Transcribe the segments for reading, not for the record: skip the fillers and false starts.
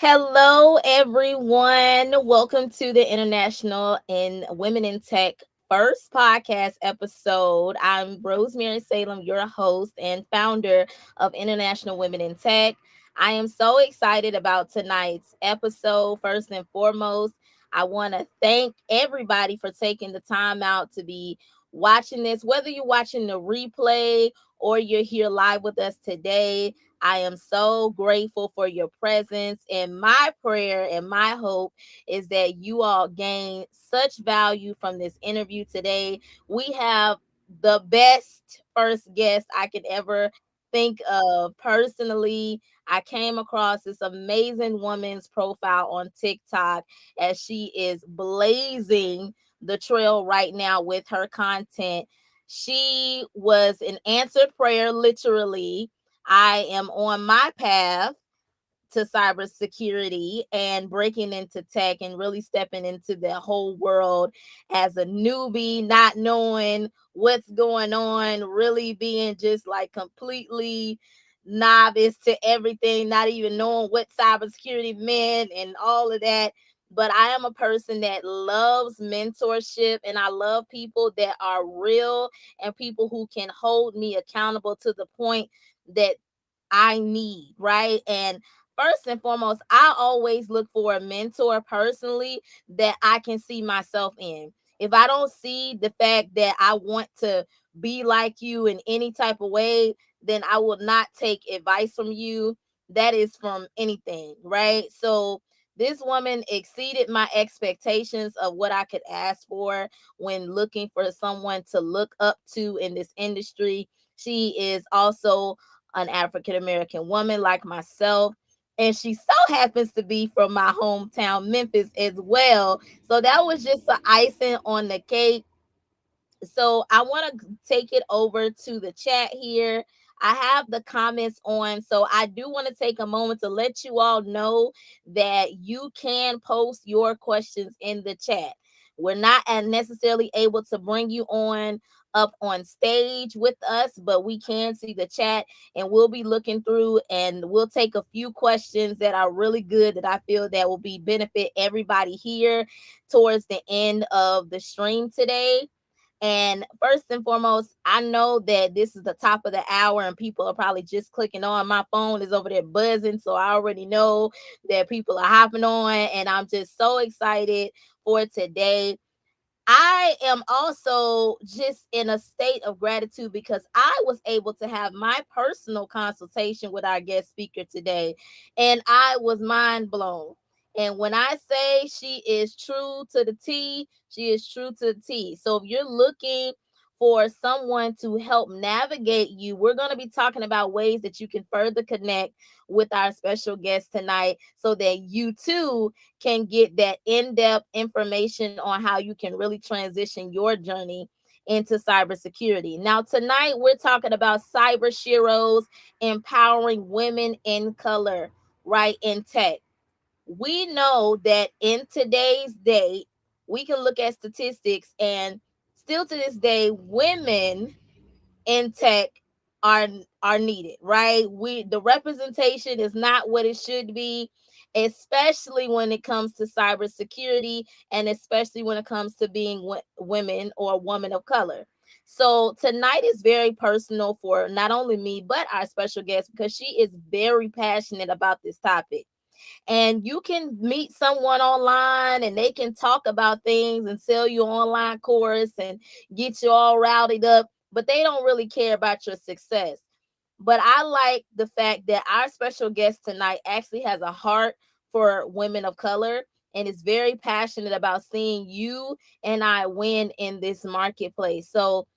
Hello, everyone. Welcome to the International and Women in Tech first podcast episode. I'm Rosemary Salem, your host and founder of International Women in Tech. I am so excited about tonight's episode. First and foremost, I want to thank everybody for taking the time out to be watching this, whether you're watching the replay or you're here live with us today. I am so grateful for your presence. And my prayer and my hope is that you all gain such value from this interview today. We have the best first guest I could ever think of. Personally, I came across this amazing woman's profile on TikTok as she is blazing the trail right now with her content. She was an answered prayer, literally. I am on my path to cybersecurity and breaking into tech and really stepping into the whole world as a newbie, not knowing what's going on, really being just like completely novice to everything, not even knowing what cybersecurity meant and all of that. But I am a person that loves mentorship and I love people that are real and people who can hold me accountable to the point that I need, right? And first and foremost, I always look for a mentor personally that I can see myself in. If I don't see the fact that I want to be like you in any type of way, then I will not take advice from you. That is from anything, right? So this woman exceeded my expectations of what I could ask for when looking for someone to look up to in this industry. She is also an African American woman like myself. And she so happens to be from my hometown, Memphis, as well. So that was just the icing on the cake. So I want to take it over to the chat here. I have the comments on, so I do want to take a moment to let you all know that you can post your questions in the chat. We're not necessarily able to bring you on up on stage with us, but we can see the chat and we'll be looking through and we'll take a few questions that are really good that I feel that will be benefit everybody here towards the end of the stream today. And first and foremost, I know that this is the top of the hour and people are probably just clicking on. My phone is over there buzzing. So I already know that people are hopping on. And I'm just so excited for today. I am also just in a state of gratitude because I was able to have my personal consultation with our guest speaker today, and I was mind blown. And when I say she is true to the T, she is true to the T. So if you're looking for someone to help navigate you, we're going to be talking about ways that you can further connect with our special guest tonight so that you too can get that in-depth information on how you can really transition your journey into cybersecurity. Now, tonight we're talking about CyberSheroes, empowering women in color, right, in tech. We know that in today's day, we can look at statistics and still to this day, women in tech are are needed, right? The representation is not what it should be, especially when it comes to cybersecurity and especially when it comes to being women or a woman of color. So tonight is very personal for not only me but our special guest because she is very passionate about this topic. And you can meet someone online and they can talk about things and sell you an online course and get you all rowdied up, but they don't really care about your success. But I like the fact that our special guest tonight actually has a heart for women of color and is very passionate about seeing you and I win in this marketplace. So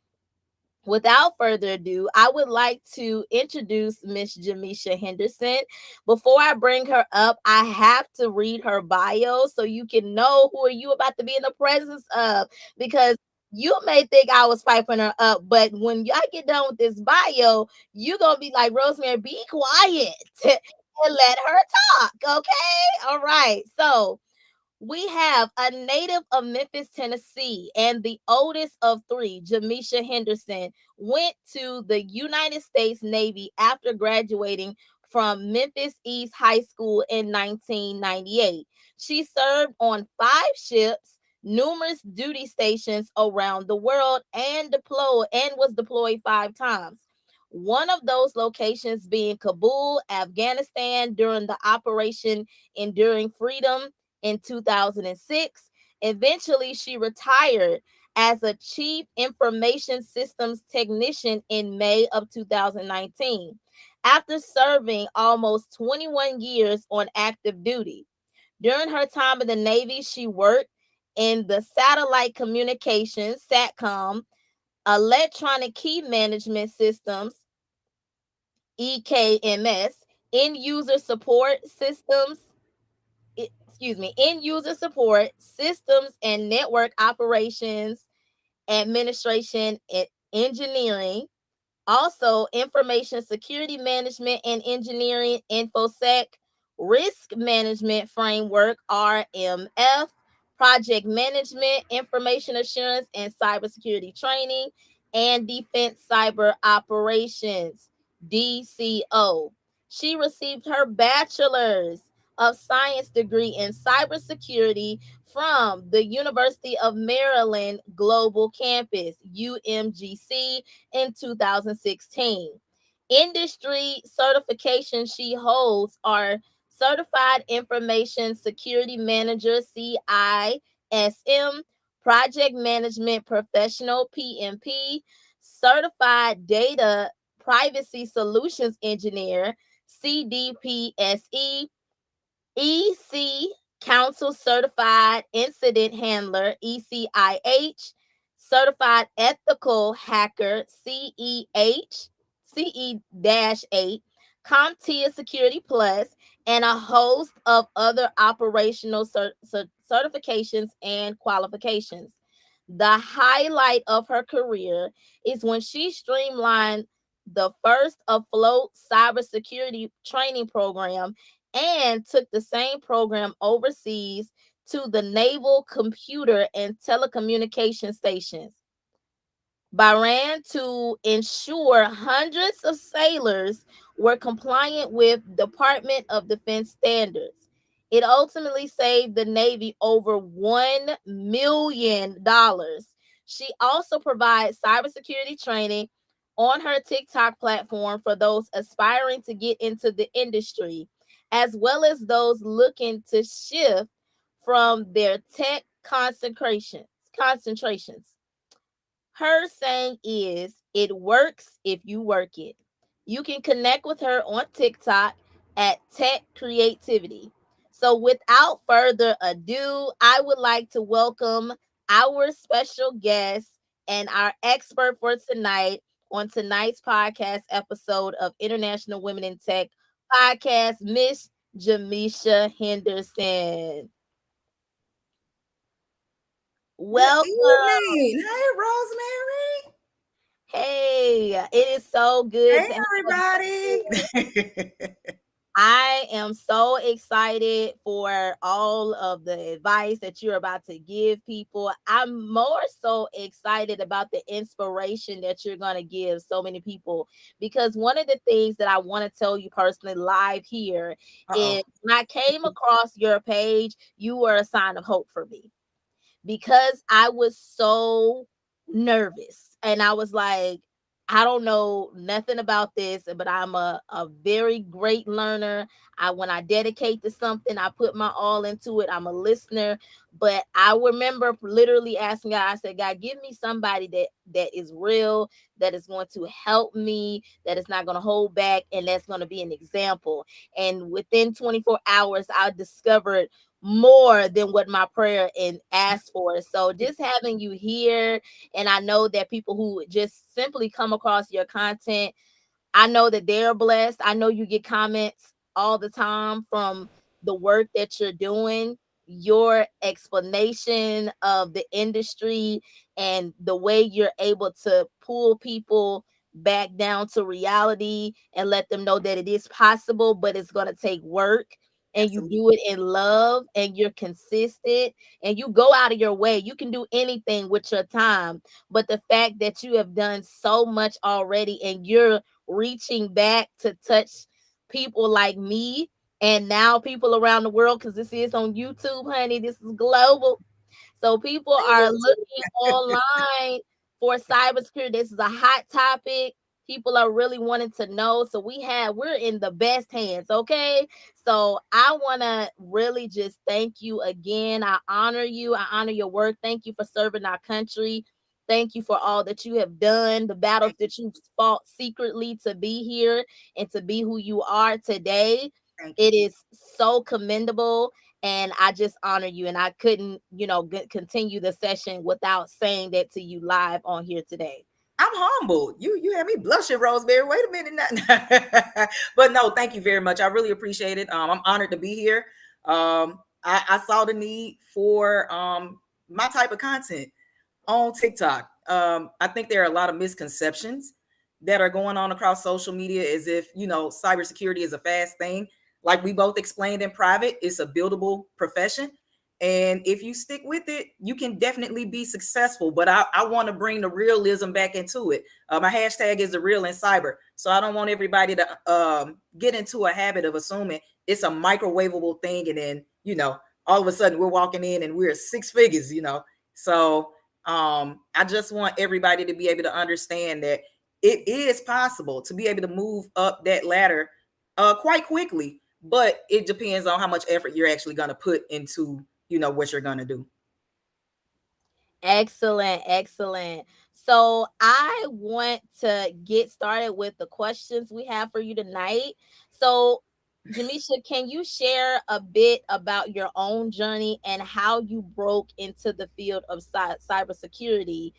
without further ado, I would like to introduce Miss Jamesha Henderson. Before I bring her up, I have to read her bio so you can know who are you about to be in the presence of. Because you may think I was piping her up, but when y'all get done with this bio, you're gonna be like, Rosemary, be quiet and let her talk. Okay, all right. So we have a native of Memphis, Tennessee, and the oldest of three, Jamesha Henderson, went to the United States Navy after graduating from Memphis East High School in 1998. She served on 5 ships, numerous duty stations around the world, and was deployed 5 times. One of those locations being Kabul, Afghanistan, during the Operation Enduring Freedom in 2006. Eventually, she retired as a chief information systems technician in May of 2019 after serving almost 21 years on active duty. During her time in the Navy, she worked in the satellite communications, SATCOM, electronic key management systems, EKMS, end user support systems, end user support systems and network operations, administration, and engineering. Also, information security management and engineering, InfoSec, risk management framework, RMF, project management, information assurance and cybersecurity training, and defense cyber operations, DCO. She received her bachelor's of science degree in cybersecurity from the University of Maryland Global Campus, UMGC, in 2016. Industry certifications she holds are Certified Information Security Manager, CISM, Project Management Professional, PMP, Certified Data Privacy Solutions Engineer, CDPSE, EC Council Certified Incident Handler, ECIH, Certified Ethical Hacker, CE-8, CompTIA Security Plus, and a host of other operational certifications and qualifications. The highlight of her career is when she streamlined the first afloat cybersecurity training program and took the same program overseas to the Naval Computer and Telecommunication Stations, Bahrain, to ensure hundreds of sailors were compliant with Department of Defense standards. It ultimately saved the Navy over $1 million. She also provides cybersecurity training on her TikTok platform for those aspiring to get into the industry, as well as those looking to shift from their tech concentrations. Her saying is, it works if you work it. You can connect with her on TikTok at Tech Creativity. So, without further ado, I would like to welcome our special guest and our expert for tonight on tonight's podcast episode of International Women in Tech podcast, Miss Jamesha Henderson. Good Welcome. evening. Hey, Rosemary. Hey, it is so good Hey, to have you here. everybody. I am so excited for all of the advice that you're about to give people. I'm more so excited about the inspiration that you're going to give so many people, because one of the things that I want to tell you personally live here Uh-oh. is when I came across your page, you were a sign of hope for me, because I was so nervous and I was like, I don't know nothing about this, but I'm a very great learner. When I dedicate to something, I put my all into it. I'm a listener. But I remember literally asking God, I said, God, give me somebody that is real, that is going to help me, that is not going to hold back, and that's going to be an example. And within 24 hours, I discovered more than what my prayer and asked for. So just having you here, and I know that people who just simply come across your content, I know that they're blessed. I know you get comments all the time from the work that you're doing, your explanation of the industry, and the way you're able to pull people back down to reality and let them know that it is possible, but it's going to take work. And you Absolutely. do it in love, and you're consistent, and you go out of your way. You can do anything with your time. But the fact that you have done so much already, and you're reaching back to touch people like me and now people around the world, because this is on YouTube, honey. This is global. So people are looking online for cybersecurity. This is a hot topic. People are really wanting to know. So we're in the best hands, okay? So I want to really just thank you again. I honor you. I honor your work. Thank you for serving our country. Thank you for all that you have done, the battles that you've fought secretly to be here and to be who you are today. Thank you. It is so commendable, and I just honor you. And I couldn't, continue the session without saying that to you live on here today. I'm humbled. You had me blushing, Rosemary. Wait a minute now. But no, thank you very much. I really appreciate it. I'm honored to be here. I saw the need for my type of content on TikTok. I think there are a lot of misconceptions that are going on across social media as if, cybersecurity is a fast thing. Like we both explained in private, it's a buildable profession. And if you stick with it, you can definitely be successful. But I want to bring the realism back into it. My hashtag is the real in cyber. So I don't want everybody to get into a habit of assuming it's a microwavable thing. And then, all of a sudden we're walking in and we're six figures. So I just want everybody to be able to understand that it is possible to be able to move up that ladder quite quickly, but it depends on how much effort you're actually going to put into, what you're going to do. Excellent, excellent. So I want to get started with the questions we have for you tonight. So, Jamesha, can you share a bit about your own journey and how you broke into the field of cybersecurity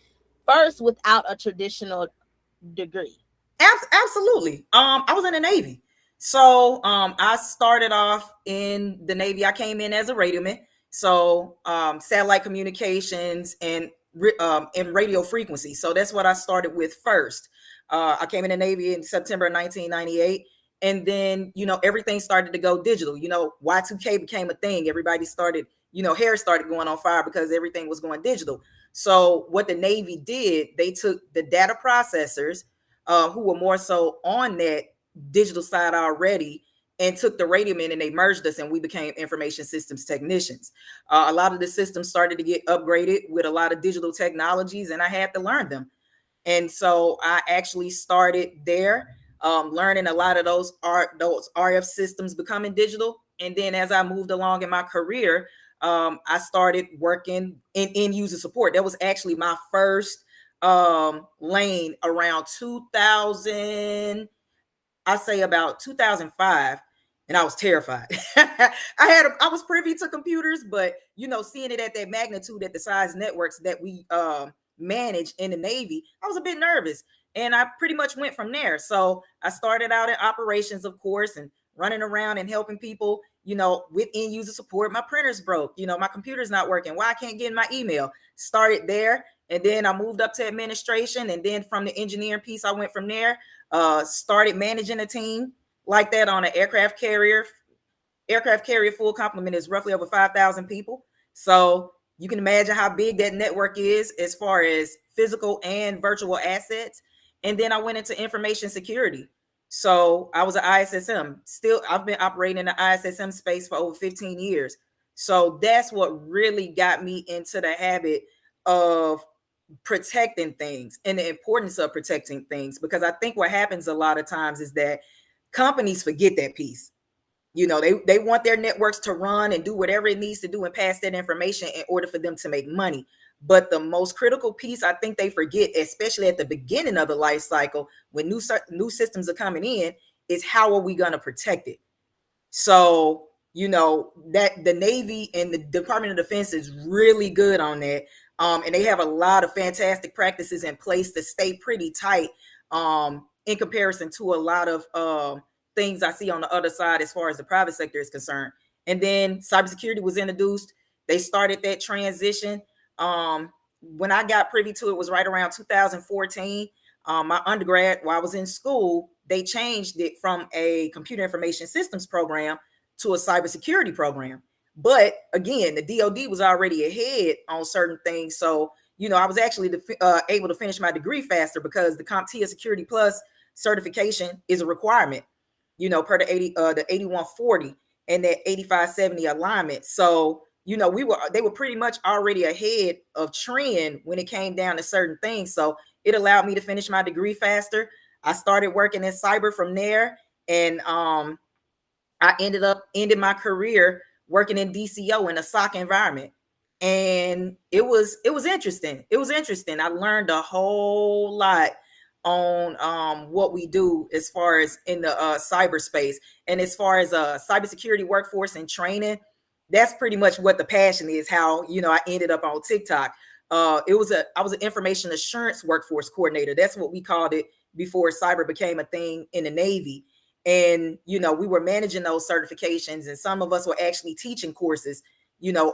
first without a traditional degree? Absolutely. I was in the Navy. So I started off in the Navy. I came in as a radioman. So satellite communications and radio frequency. So that's what I started with first. I came in the Navy in September 1998. And then, everything started to go digital. Y2K became a thing. Everybody started, hair started going on fire because everything was going digital. So what the Navy did, they took the data processors who were more so on that digital side already and took the radiomen and they merged us and we became information systems technicians. A lot of the systems started to get upgraded with a lot of digital technologies and I had to learn them. And so I actually started there, learning a lot of those RF systems becoming digital. And then as I moved along in my career, I started working in end user support. That was actually my first lane around 2000, I say about 2005, and I was terrified. I was privy to computers, but seeing it at that magnitude, at the size networks that we manage in the Navy, I was a bit nervous, and I pretty much went from there. So I started out in operations, of course, and running around and helping people, with end user support. My printer's broke, my computer's not working. Why I can't get in my email? Started there, and then I moved up to administration, and then from the engineering piece, I went from there. Started managing a team like that on an aircraft carrier. Aircraft carrier full complement is roughly over 5,000 people. So you can imagine how big that network is as far as physical and virtual assets. And then I went into information security. So I was an ISSM. Still, I've been operating in the ISSM space for over 15 years. So that's what really got me into the habit of protecting things and the importance of protecting things, because I think what happens a lot of times is that companies forget that piece. They want their networks to run and do whatever it needs to do and pass that information in order for them to make money. But the most critical piece I think they forget, especially at the beginning of the life cycle, when new systems are coming in, is how are we going to protect it? So, that the Navy and the Department of Defense is really good on that. And they have a lot of fantastic practices in place to stay pretty tight in comparison to a lot of things I see on the other side as far as the private sector is concerned. And then cybersecurity was introduced. They started that transition. When I got privy to it was right around 2014. My undergrad, while I was in school, they changed it from a computer information systems program to a cybersecurity program. But again, the DoD was already ahead on certain things. So, I was actually able to finish my degree faster because the CompTIA Security Plus certification is a requirement. per the 8140 and that 8570 alignment. So, they were pretty much already ahead of trend when it came down to certain things. So it allowed me to finish my degree faster. I started working in cyber from there, and I ended up ending my career working in DCO in a SOC environment. And it was interesting. It was interesting. I learned a whole lot on what we do as far as in the cyberspace, and as far as cybersecurity workforce and training. That's pretty much what the passion is. How I ended up on TikTok. I was an information assurance workforce coordinator. That's what we called it before cyber became a thing in the Navy. And we were managing those certifications, and some of us were actually teaching courses.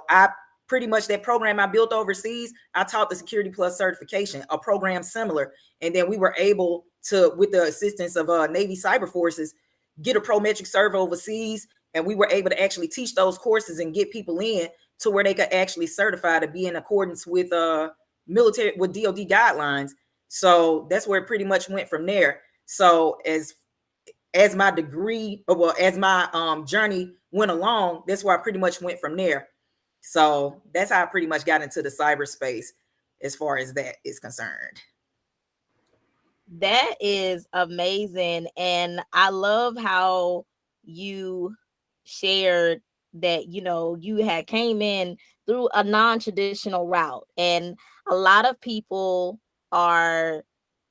I pretty much, that program I built overseas, I taught the Security Plus certification, a program similar. And then we were able to, with the assistance of Navy Cyber Forces, get a Prometric server overseas, and we were able to actually teach those courses and get people in to where they could actually certify to be in accordance with military, with DoD guidelines. So that's where it pretty much went from there. So as my degree, well, as my journey went along, that's where I pretty much went from there. So that's how I pretty much got into the cyberspace as far as that is concerned. That is amazing. And I love how you shared that, you had came in through a non-traditional route. And a lot of people are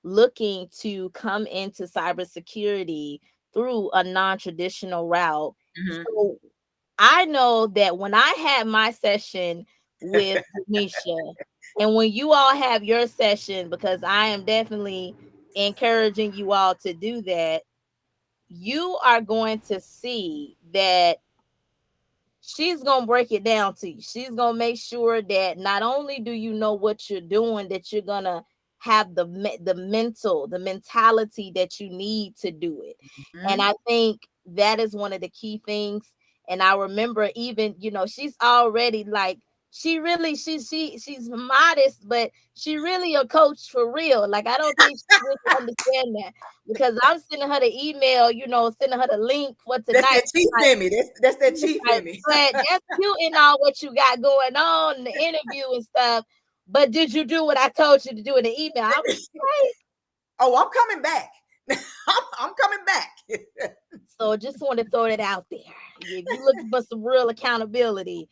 looking to come into cybersecurity through a non-traditional route. Mhm. So I know that when I had my session with Jamesha, and when you all have your session, because I am definitely encouraging you all to do that, you are going to see that she's gonna break it down to you. She's gonna make sure that not only do you know what you're doing, that you're gonna have the mentality that you need to do it. And Mhm. I think that is one of the key things. And I remember, even, she's already like, she's modest, but she really a coach for real. Like, I don't think she really understand that, because I'm sending her the email, sending her the link for That's tonight. that chief Like, in me. That's that it's chief like, in me. but that's cute and all what you got going on in the interview and stuff. But did you do what I told you to do in the email? I'm like, Oh, I'm coming back. I'm coming back. so just want to throw that out there. If you're looking for some real accountability,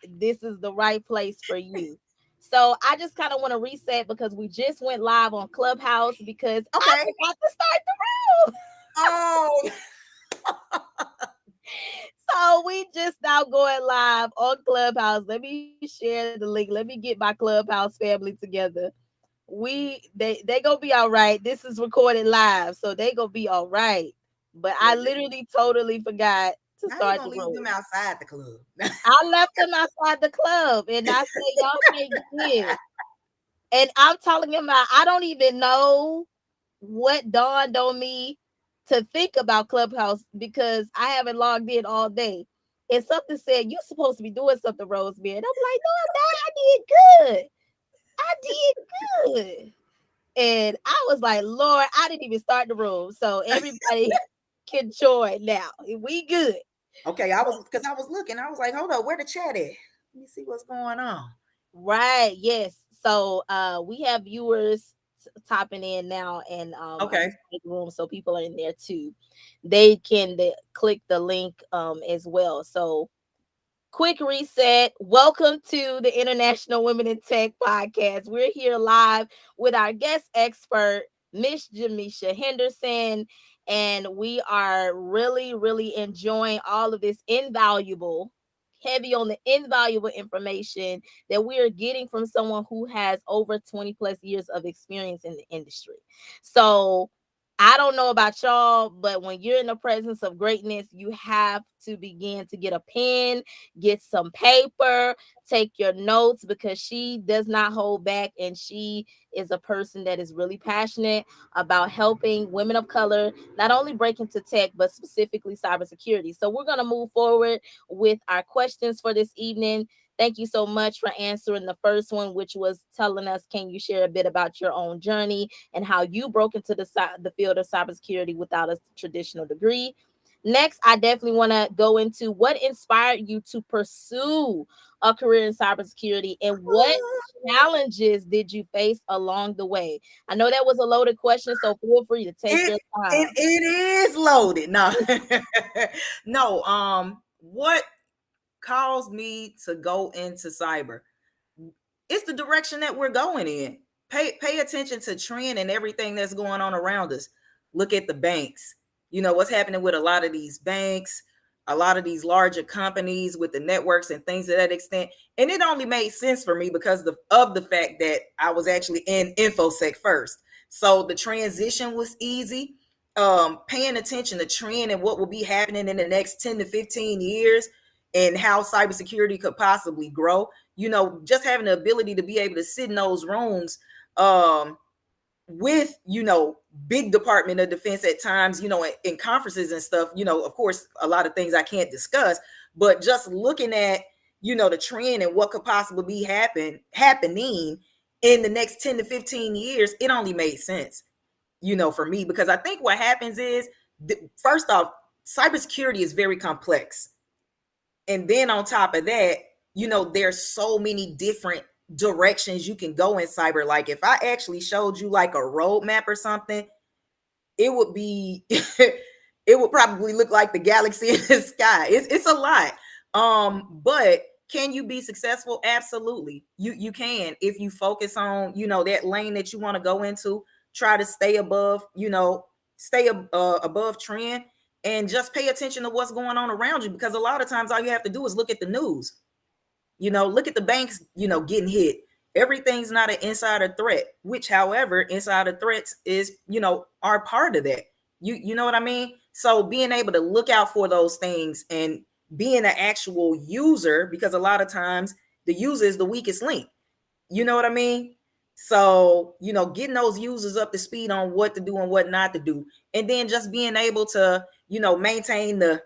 this is the right place for you. So I just kind of want to reset, because we just went live on Clubhouse, because I Okay. forgot to start the room. Oh, So we just now going live on Clubhouse. Let me share the link. Let me get my Clubhouse family together. They gonna be all right. This is recorded live, so they gonna be all right. But I well, literally totally forgot to how you start gonna the leave room. them outside the club? I left them outside the club, and I said, y'all can't get in. And I'm telling him, I don't even know what dawned on me to think about Clubhouse, because I haven't logged in all day. And something said, you're supposed to be doing something, Rosemary. And I'm like, no, I'm not. I did good. I did good. And I was like, Lord, I didn't even start the room. So everybody can join now. We good. Okay, I was looking. I was like, hold up, where the chat at? Let me see what's going on. Right. Yes. So we have viewers topping in now, and I Okay. just make room so people are in there too. They can click the link as well. So quick reset. Welcome to the International Women in Tech podcast. We're here live with our guest expert, Miss Jamesha Henderson, and we are really, really enjoying all of this invaluable, heavy on the invaluable information that we are getting from someone who has over 20 plus years of experience in the industry. So I don't know about y'all, but when you're in the presence of greatness, you have to begin to get a pen, get some paper, take your notes, because she does not hold back, and she is a person that is really passionate about helping women of color not only break into tech, but specifically cybersecurity. So we're going to move forward with our questions for this evening. Thank you so much for answering the first one, which was telling us, can you share a bit about your own journey and how you broke into the field of cybersecurity without a traditional degree? Next, I definitely want to go into what inspired you to pursue a career in cybersecurity and what challenges did you face along the way? I know that was a loaded question, so feel free to take It your it, time. it is loaded. No. No, what caused me to go into cyber? It's the direction that we're going in. Pay attention to trend and everything that's going on around us. Look at the banks. You know what's happening with a lot of these banks, a lot of these larger companies with the networks and things to that extent. And it only made sense for me because of the fact that I was actually in infosec first. So the transition was easy. Paying attention to trend and what will be happening in the next 10 to 15 years and how cybersecurity could possibly grow, just having the ability to be able to sit in those rooms, with, big Department of Defense at times, in conferences and stuff, of course, a lot of things I can't discuss, but just looking at, the trend and what could possibly be happening in the next 10 to 15 years, it only made sense, for me, because I think what happens is, first off, cybersecurity is very complex. And then on top of that, there's so many different directions you can go in cyber. Like if I actually showed you like a roadmap or something, it would be it would probably look like the galaxy in the sky. It's a lot. But can you be successful? Absolutely. You can, if you focus on, that lane that you want to go into, try to stay above, above trend, and just pay attention to what's going on around you, because a lot of times all you have to do is look at the news. Look at the banks, getting hit. Everything's not an insider threat, which, however, insider threats is, are part of that. You know what I mean? So being able to look out for those things and being an actual user, because a lot of times the user is the weakest link. You know what I mean? So, getting those users up to speed on what to do and what not to do. And then just being able to, maintain the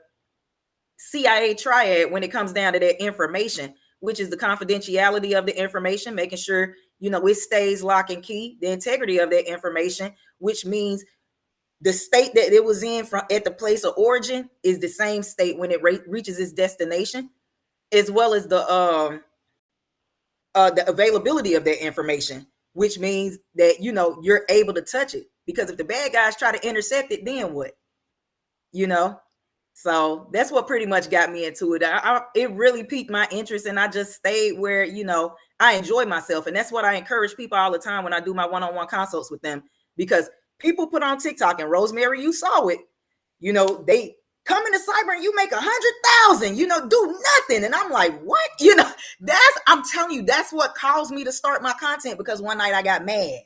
CIA triad when it comes down to that information, which is the confidentiality of the information, making sure, it stays lock and key, the integrity of that information, which means the state that it was in from at the place of origin is the same state when it reaches its destination, as well as the availability of that information, which means that, you're able to touch it. Because if the bad guys try to intercept it, then what? You know? So that's what pretty much got me into it. It really piqued my interest, and I just stayed where, I enjoy myself. And that's what I encourage people all the time when I do my one-on-one consults with them, because people put on TikTok, and Rosemary, you saw it, they come into cyber and you make 100,000, do nothing. And I'm like, what? I'm telling you, that's what caused me to start my content, because one night I got mad.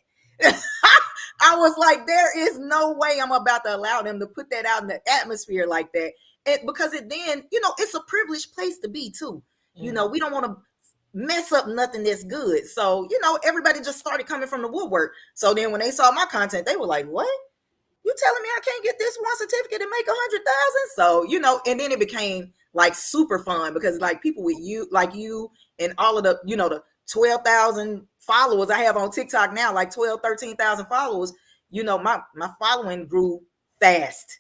I was like, there is no way I'm about to allow them to put that out in the atmosphere like that. And because then, it's a privileged place to be too. We don't want to mess up nothing that's good. So, everybody just started coming from the woodwork. So then when they saw my content, they were like, what? You telling me I can't get this one certificate and make 100,000? So, and then it became like super fun, because like people with you, like you and all of the, the 12,000 followers I have on TikTok now, like 12, 13,000 followers, my following grew fast.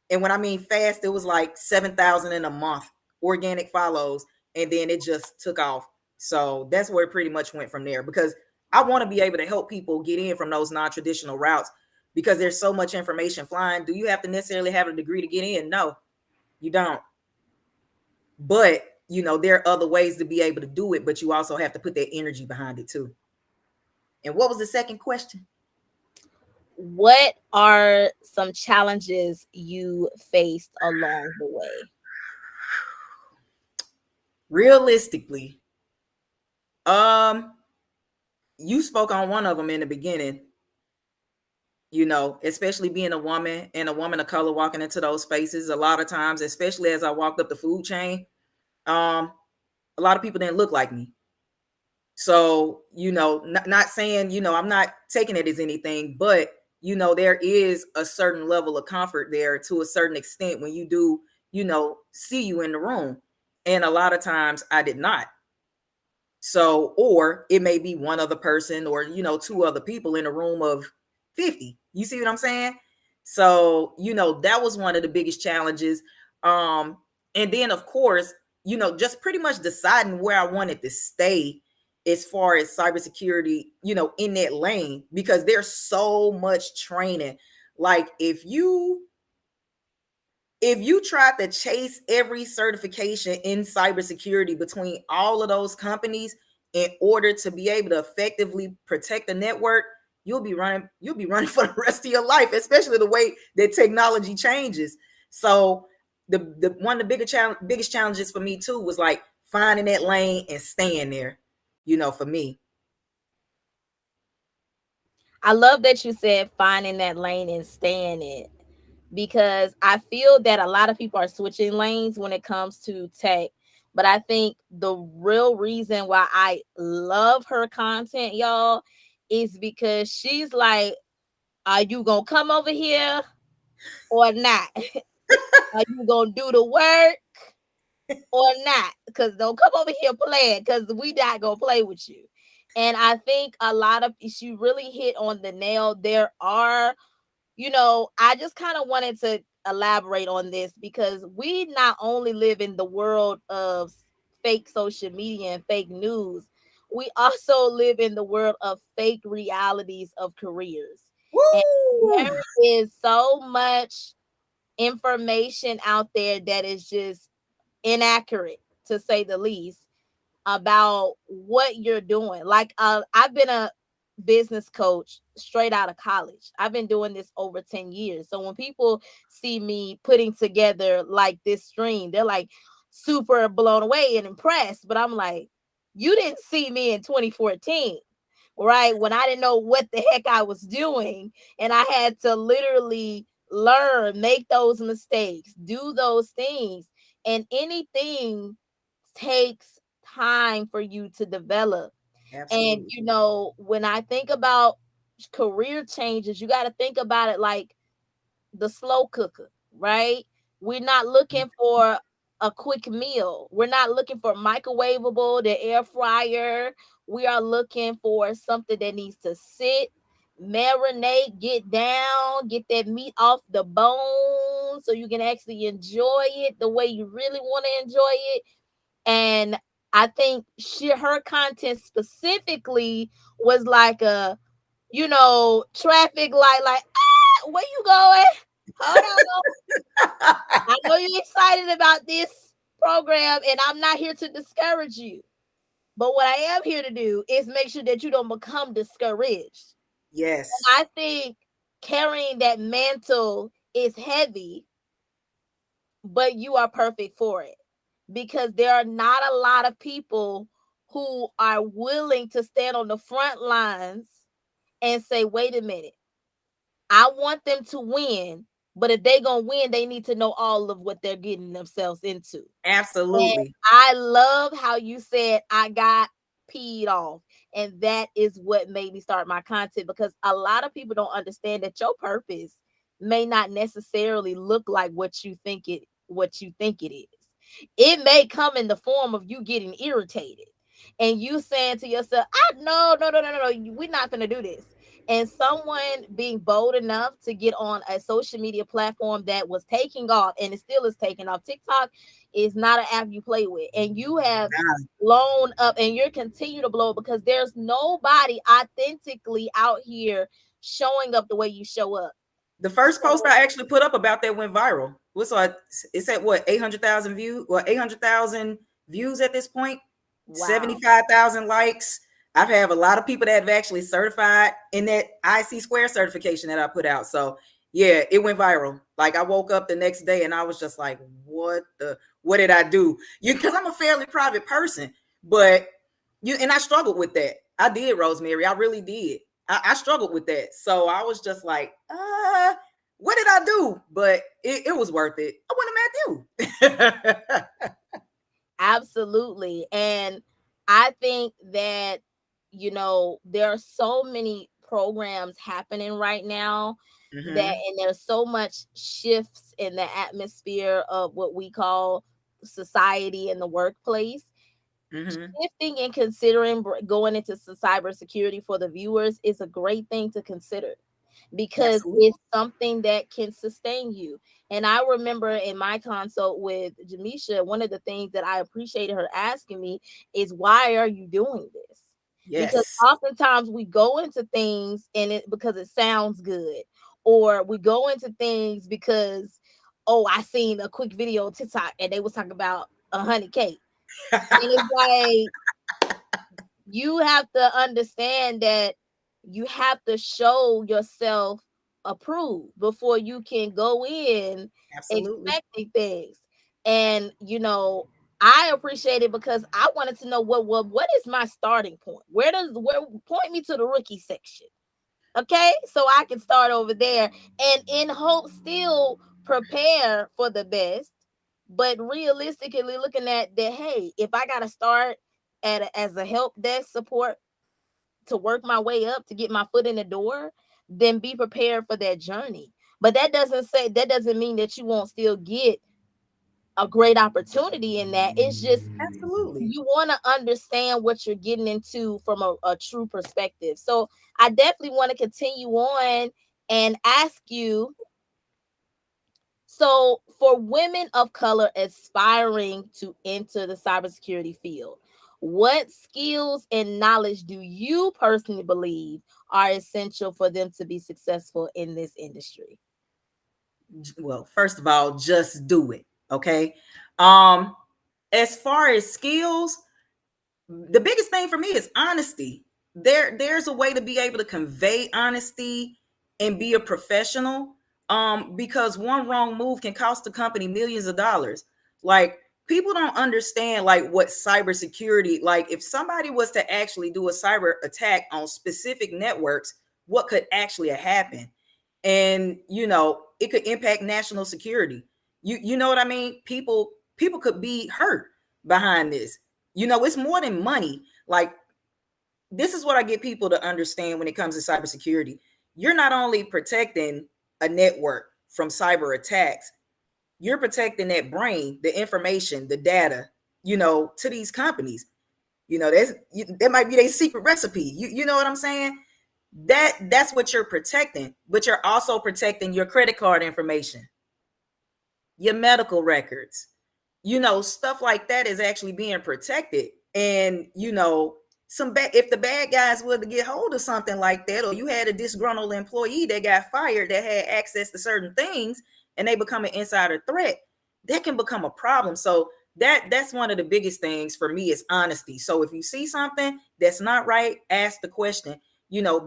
And when I mean fast, it was like 7,000 in a month, organic follows. And then it just took off. So that's where it pretty much went from there, because I want to be able to help people get in from those non-traditional routes, because there's so much information flying. Do you have to necessarily have a degree to get in? No, you don't. But, there are other ways to be able to do it, but you also have to put that energy behind it too. And what was the second question? What are some challenges you faced along the way? Realistically, you spoke on one of them in the beginning. Especially being a woman and a woman of color walking into those spaces, a lot of times, especially as I walked up the food chain, a lot of people didn't look like me. So, not saying, I'm not taking it as anything, but, there is a certain level of comfort there to a certain extent when you do, see you in the room. And a lot of times I did not. So, or it may be one other person or, two other people in a room of 50. You see what I'm saying? So, that was one of the biggest challenges. Um, and then, of course, just pretty much deciding where I wanted to stay as far as cybersecurity, in that lane, because there's so much training. Like if you try to chase every certification in cybersecurity between all of those companies in order to be able to effectively protect the network, you'll be running for the rest of your life, especially the way that technology changes. So the one of the biggest challenges for me too was like finding that lane and staying there, for me. I love that you said finding that lane and staying it, because I feel that a lot of people are switching lanes when it comes to tech. But I think the real reason why I love her content, y'all, is because she's like, are you going to come over here or not? Are you going to do the work or not? Because don't come over here playing, because we not going to play with you. And I think a lot of, she really hit on the nail. There are, I just kind of wanted to elaborate on this, because we not only live in the world of fake social media and fake news, we also live in the world of fake realities of careers. And Woo! there is so much information out there that is just inaccurate, to say the least, about what you're doing. Like, I've been a business coach straight out of college. I've been doing this over 10 years. So when people see me putting together like this stream, they're like super blown away and impressed. But I'm like, you didn't see me in 2014, right? When I didn't know what the heck I was doing. And I had to literally learn, make those mistakes, do those things. And anything takes time for you to develop. And Absolutely. when I think about career changes, you got to think about it like the slow cooker, right? We're not looking for a quick meal. We're not looking for microwavable, the air fryer. We are looking for something that needs to sit, marinate, get down, get that meat off the bone so you can actually enjoy it the way you really want to enjoy it. And I think her content specifically was like a, traffic light, like, where you going? Hold on. I know you're excited about this program, and I'm not here to discourage you. But what I am here to do is make sure that you don't become discouraged. And Yes. I think carrying that mantle is heavy, but you are perfect for it, because there are not a lot of people who are willing to stand on the front lines and say, wait a minute, I want them to win, but if they gonna win, they need to know all of what they're getting themselves into. And Absolutely. I love how you said I got peed off. And that is what made me start my content, because a lot of people don't understand that your purpose may not necessarily look like what you think it is. It may come in the form of you getting irritated and you saying to yourself, I no, we're not gonna do this. And someone being bold enough to get on a social media platform that was taking off, and it still is taking off. TikTok is not an app you play with, and you have blown up and you're continue to blow up, because there's nobody authentically out here showing up the way you show up. The first post So, I actually put up about that went viral. What's like it's at what 800,000 views, 800,000 views at this point, wow. 75,000 likes. I've had a lot of people that have actually certified in that IC Square certification that I put out. So yeah, it went viral. Like I woke up the next day and I was just like, what did I do? Because I'm a fairly private person, but and I struggled with that. I did, Rosemary. I really did. I struggled with that. So I was just like, what did I do? But it was worth it. I wouldn't have met you. Absolutely. And I think that, there are so many programs happening right now, Hmm. and there's so much shifts in the atmosphere of what we call society and the workplace. Mm-hmm. Shifting and considering going into cybersecurity for the viewers is a great thing to consider because Absolutely. it's something that can sustain you. And I remember in my consult with Jamesha, one of the things that I appreciated her asking me is, why are you doing this? Because Yes. oftentimes we go into things and it because it sounds good, or we go into things because, oh, I seen a quick video on TikTok and they was talking about 100K. And it's like, you have to understand that you have to show yourself approved before you can go in Absolutely. expecting things. And I appreciate it because I wanted to know what is my starting point? Where point me to the rookie section? Okay, so I can start over there and in hope still prepare for the best, but realistically looking at that, hey, if I gotta start as a help desk support to work my way up to get my foot in the door, then be prepared for that journey. But that doesn't mean that you won't still get a great opportunity in that. It's just Absolutely. you want to understand what you're getting into from a true perspective. So I definitely want to continue on and ask you, so for women of color aspiring to enter the cybersecurity field, what skills and knowledge do you personally believe are essential for them to be successful in this industry? Well, first of all, just do it. Okay. Um, as far as skills, the biggest thing for me is honesty. There's a way to be able to convey honesty and be a professional. Because one wrong move can cost the company millions of dollars. Like, people don't understand like what cybersecurity, like if somebody was to actually do a cyber attack on specific networks, what could actually happen. And it could impact national security. You know what I mean? People could be hurt behind this. It's more than money. Like, this is what I get people to understand when it comes to cybersecurity. You're not only protecting a network from cyber attacks, you're protecting that brain, the information, the data, to these companies. That might be their secret recipe. You know what I'm saying? That's what you're protecting, but you're also protecting your credit card information, your medical records, stuff like that is actually being protected. And if the bad guys were to get hold of something like that, or you had a disgruntled employee that got fired that had access to certain things and they become an insider threat, that can become a problem. So that's one of the biggest things for me is honesty. So if you see something that's not right, ask the question.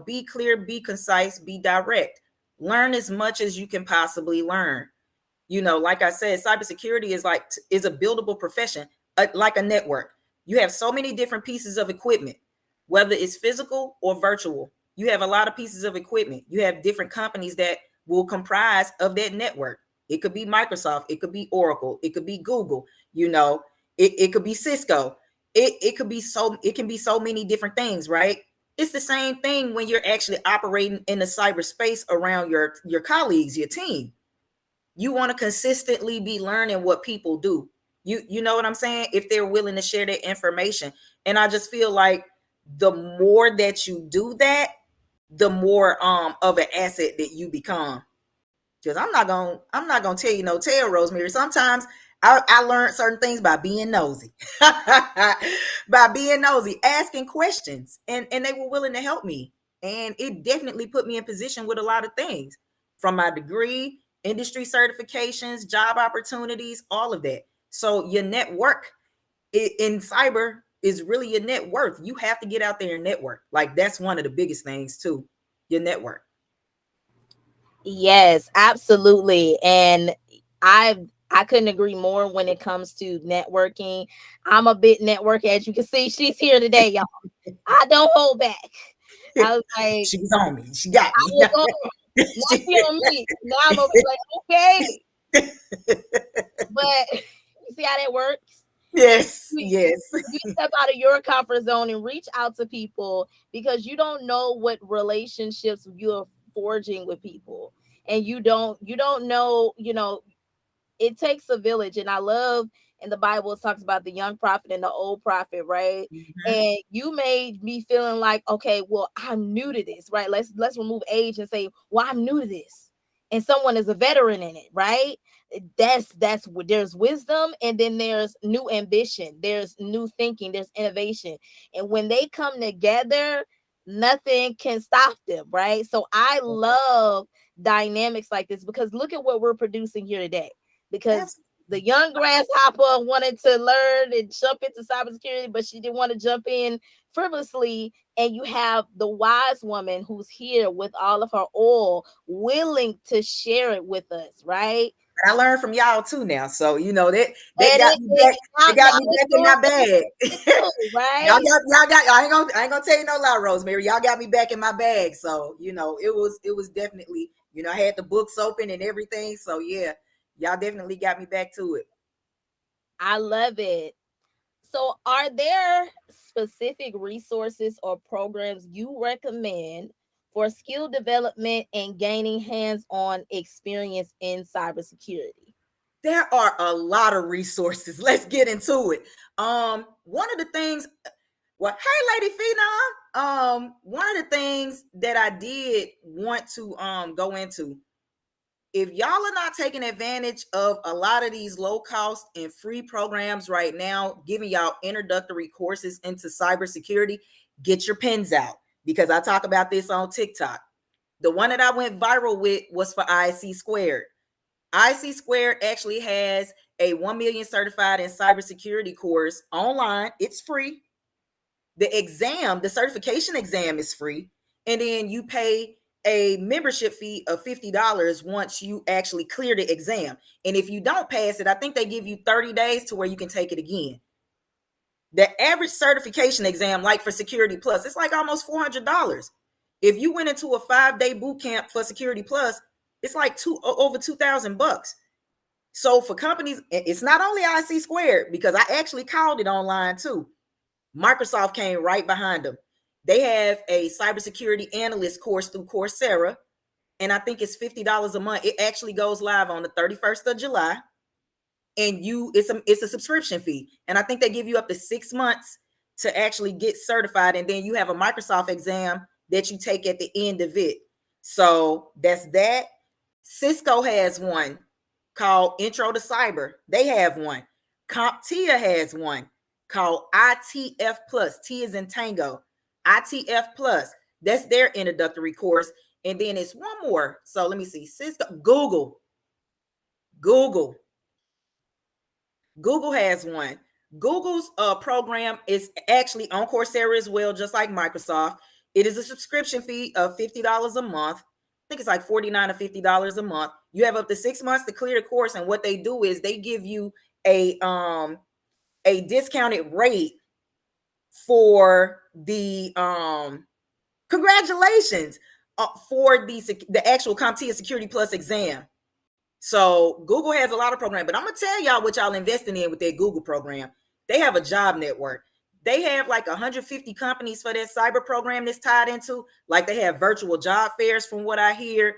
Be clear, be concise, be direct. Learn as much as you can possibly learn. Like I said, cybersecurity is a buildable profession, like a network. You have so many different pieces of equipment, whether it's physical or virtual. You have a lot of pieces of equipment. You have different companies that will comprise of that network. It could be Microsoft, it could be Oracle, it could be Google, it could be Cisco. It can be so many different things, right? It's the same thing when you're actually operating in the cyberspace around your colleagues, your team. You want to consistently be learning what people do. You know what I'm saying? If they're willing to share their information. And I just feel like the more that you do that, the more of an asset that you become. Because I'm not gonna tell you no tale, Rosemary. Sometimes I learned certain things by being nosy. By being nosy, asking questions, and they were willing to help me. And it definitely put me in position with a lot of things, from my degree, industry certifications, job opportunities, all of that. So your network in cyber is really your net worth. You have to get out there and network. Like, that's one of the biggest things too, your network. Yes, absolutely. And I couldn't agree more when it comes to networking. I'm a bit network, as you can see. She's here today, y'all. I don't hold back. I was like, She's on me. She got I me. was on now she on me. Now I'm over here like, okay. But you see how that works? Yes, You, yes. you step out of your comfort zone and reach out to people because you don't know what relationships you're forging with people. And you don't know, it takes a village. And I love in the Bible, it talks about the young prophet and the old prophet, right? Mhm. And you made me feeling like, okay, well, I'm new to this, right? Let's remove age and say, well, I'm new to this. And someone is a veteran in it, right? That's what there's wisdom, and then there's new ambition, there's new thinking, there's innovation. And when they come together, nothing can stop them, right? So I love dynamics like this, because look at what we're producing here today. Because Absolutely. the young grasshopper wanted to learn and jump into cybersecurity, but she didn't want to jump in frivolously. And you have the wise woman who's here with all of her oil, willing to share it with us, right? I learned from y'all too now. So, they And got me back. They now got me let's back do in my it bag. too, y'all right? got I ain't gonna tell you no lie, Rosemary. Y'all got me back in my bag. So, it was definitely, I had the books open and everything. So yeah, y'all definitely got me back to it. I love it. So, are there specific resources or programs you recommend for skill development and gaining hands on experience in cybersecurity? There are a lot of resources. Let's get into it. One of the things, well, hey, Lady Phenom. One of the things that I did want to go into, if y'all are not taking advantage of a lot of these low cost and free programs right now, giving y'all introductory courses into cybersecurity, get your pens out, because I talk about this on TikTok. The one that I went viral with was for IC Squared. IC Squared actually has a 1 million certified in cybersecurity course online. It's free. The certification exam is free. And then you pay a membership fee of $50 once you actually clear the exam. And if you don't pass it, I think they give you 30 days to where you can take it again. The average certification exam, like for Security Plus, it's like almost $400. If you went into a 5-day boot camp for Security Plus, it's like over $2,000. So for companies, it's not only IC Squared, because I actually called it online too. Microsoft came right behind them. They have a cybersecurity analyst course through Coursera, and I think it's $50 a month. It actually goes live on the 31st of July, and it's a subscription fee. And I think they give you up to 6 months to actually get certified, and then you have a Microsoft exam that you take at the end of it. So that's that. Cisco has one called Intro to Cyber. They have one. CompTIA has one called ITF Plus. T is in Tango. ITF Plus. That's their introductory course. And then it's one more. So let me see. Cisco, Google. Google. Google has one. Google's program is actually on Coursera as well, just like Microsoft. It is a subscription fee of $50 a month. I think it's like $49 or $50 a month. You have up to 6 months to clear the course, and what they do is they give you a discounted rate for the congratulations for the actual CompTIA Security Plus exam. So Google has a lot of programs, but I'm gonna tell y'all what y'all investing in with their Google program. They have a job network. They have like 150 companies for their cyber program that's tied into. Like they have virtual job fairs, from what I hear,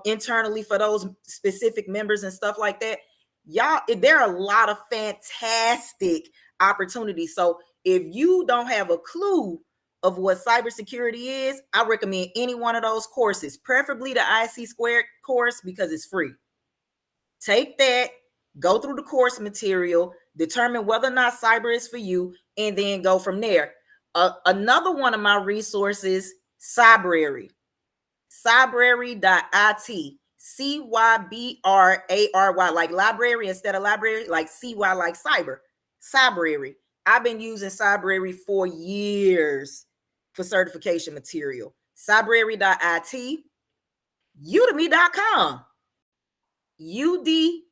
internally for those specific members and stuff like that. Y'all, there are a lot of fantastic opportunities. So if you don't have a clue of what cybersecurity is, I recommend any one of those courses, preferably the IC Squared course, because it's free. Take that, go through the course material, determine whether or not cyber is for you, and then go from there. Another one of my resources, Cybrary. Cybrary.it. Cybrary, like library instead of library, like CY, like cyber. Cybrary. I've been using Cybrary for years for certification material. Cybrary.it. Udemy.com. Udemy.com.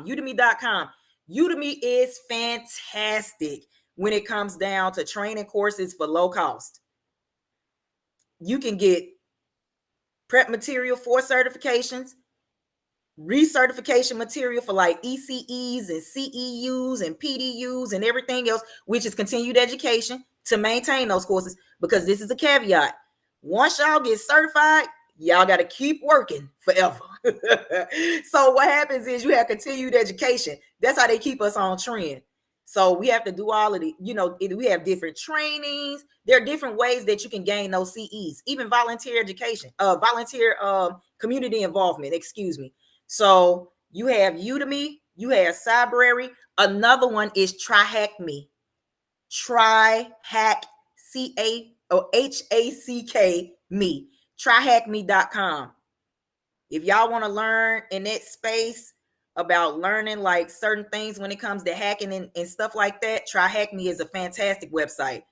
Udemy.com. Udemy is fantastic when it comes down to training courses for low cost. You can get prep material for certifications, recertification material for like ECEs and CEUs and PDUs and everything else, which is continued education to maintain those courses, because this is a caveat. Once y'all get certified, y'all got to keep working forever. So what happens is you have continued education. That's how they keep us on trend. So we have to do all of the, we have different trainings. There are different ways that you can gain those CEs, even volunteer education, volunteer community involvement, excuse me. So you have Udemy, you have Cybrary. Another one is TryHack.me. TryHack, CAOHACK me. TryHackMe.com. If y'all want to learn in that space about learning like certain things when it comes to hacking and stuff like that, TryHack.me is a fantastic website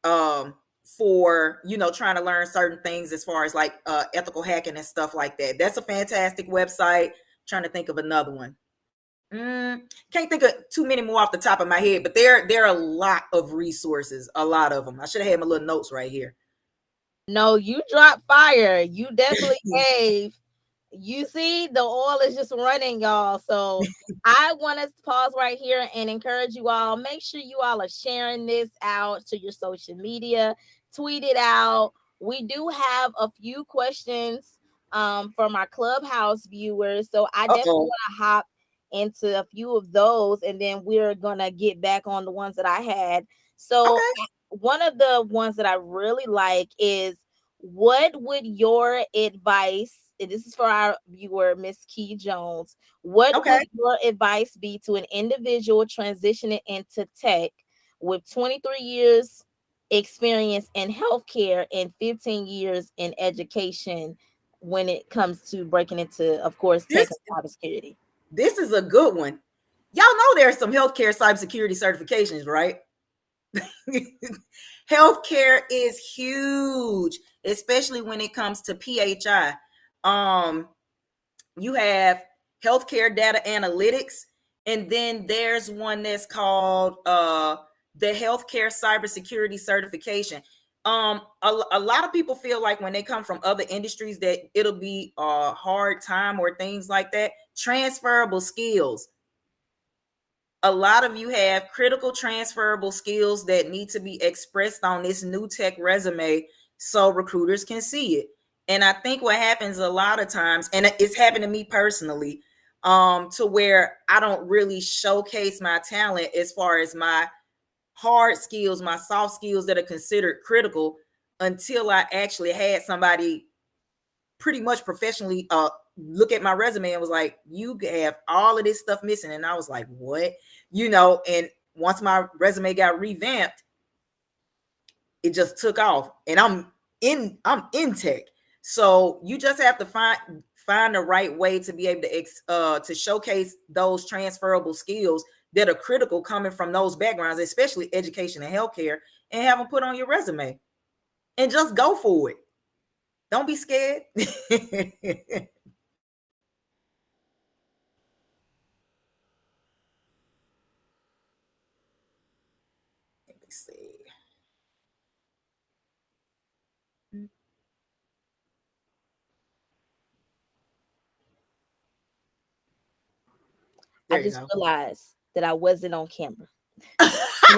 for trying to learn certain things as far as like ethical hacking and stuff like that. That's a fantastic website. Trying to think of another one. Can't think of too many more off the top of my head, but there are a lot of resources, a lot of them. I should have had my little notes right here. No, you dropped fire. You definitely gave. You see, the oil is just running, y'all. So I want us to pause right here and encourage you all. Make sure you all are sharing this out to your social media, tweet it out. We do have a few questions from our Clubhouse viewers. So I definitely want to hop into a few of those, and then we're gonna get back on the ones that I had. So one of the ones that I really like is, what would your advice, and this is for our viewer, Miss Key Jones, what would your advice be to an individual transitioning into tech with 23 years experience in healthcare and 15 years in education when it comes to breaking into, of course, tech and cybersecurity? This is a good one. Y'all know there's some healthcare cybersecurity certifications, right? Healthcare is huge, especially when it comes to PHI. You have healthcare data analytics, and then there's one that's called the healthcare cybersecurity certification. A lot of people feel like when they come from other industries that it'll be a hard time or things like that. Transferable skills. A lot of you have critical transferable skills that need to be expressed on this new tech resume so recruiters can see it. And I think what happens a lot of times, and it's happened to me personally, to where I don't really showcase my talent as far as my hard skills, my soft skills that are considered critical, until I actually had somebody pretty much professionally look at my resume and was like, you have all of this stuff missing. And I was like, what? And once my resume got revamped, it just took off. And I'm in tech. So you just have to find the right way to be able to showcase those transferable skills that are critical coming from those backgrounds, especially education and healthcare, and have them put on your resume. And just go for it. Don't be scared. Let me see. I just realized that I wasn't on camera. And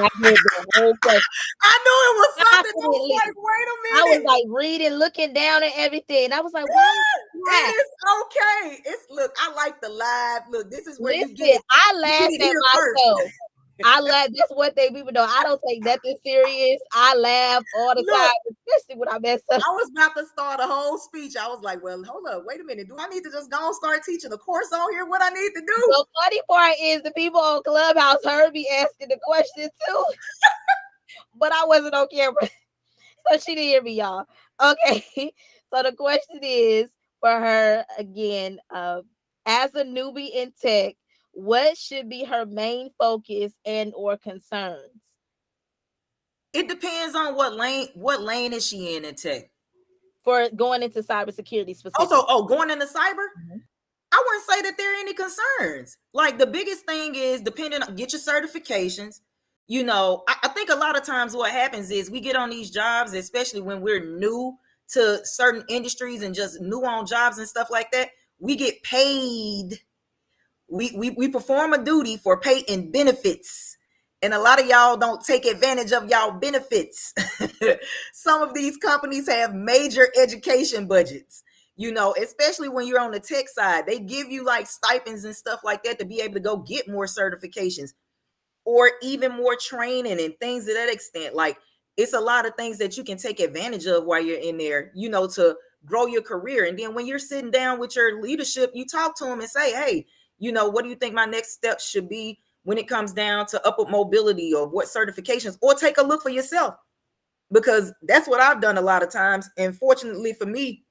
I heard the whole question. I knew it was something. I was like, wait a minute. I was like reading, looking down at everything. I was like, what? It is okay. Look, I like the live. Look, this is where you get it. I laughed at myself. I laugh. That's what people know. I don't take nothing serious. I laugh all the time, especially when I mess up. I was about to start a whole speech. I was like, well, hold up, wait a minute. Do I need to just go and start teaching a course on here? What I need to do? The funny part is the people on Clubhouse heard me asking the question too. But I wasn't on camera. So she didn't hear me, y'all. Okay. So the question is for her again, as a newbie in tech, what should be her main focus and or concerns? It depends on what lane is she in tech. For going into cybersecurity specifically. Also, going into cyber? Mm-hmm. I wouldn't say that there are any concerns. Like the biggest thing is get your certifications. I think a lot of times what happens is we get on these jobs, especially when we're new to certain industries and just new on jobs and stuff like that. We get paid. We perform a duty for pay and benefits. And a lot of y'all don't take advantage of y'all benefits. Some of these companies have major education budgets. especially when you're on the tech side. They give you like stipends and stuff like that to be able to go get more certifications or even more training and things to that extent. Like, it's a lot of things that you can take advantage of while you're in there, to grow your career. And then when you're sitting down with your leadership, you talk to them and say, hey, what do you think my next steps should be when it comes down to upward mobility, or what certifications, or take a look for yourself? Because that's what I've done a lot of times. And fortunately for me,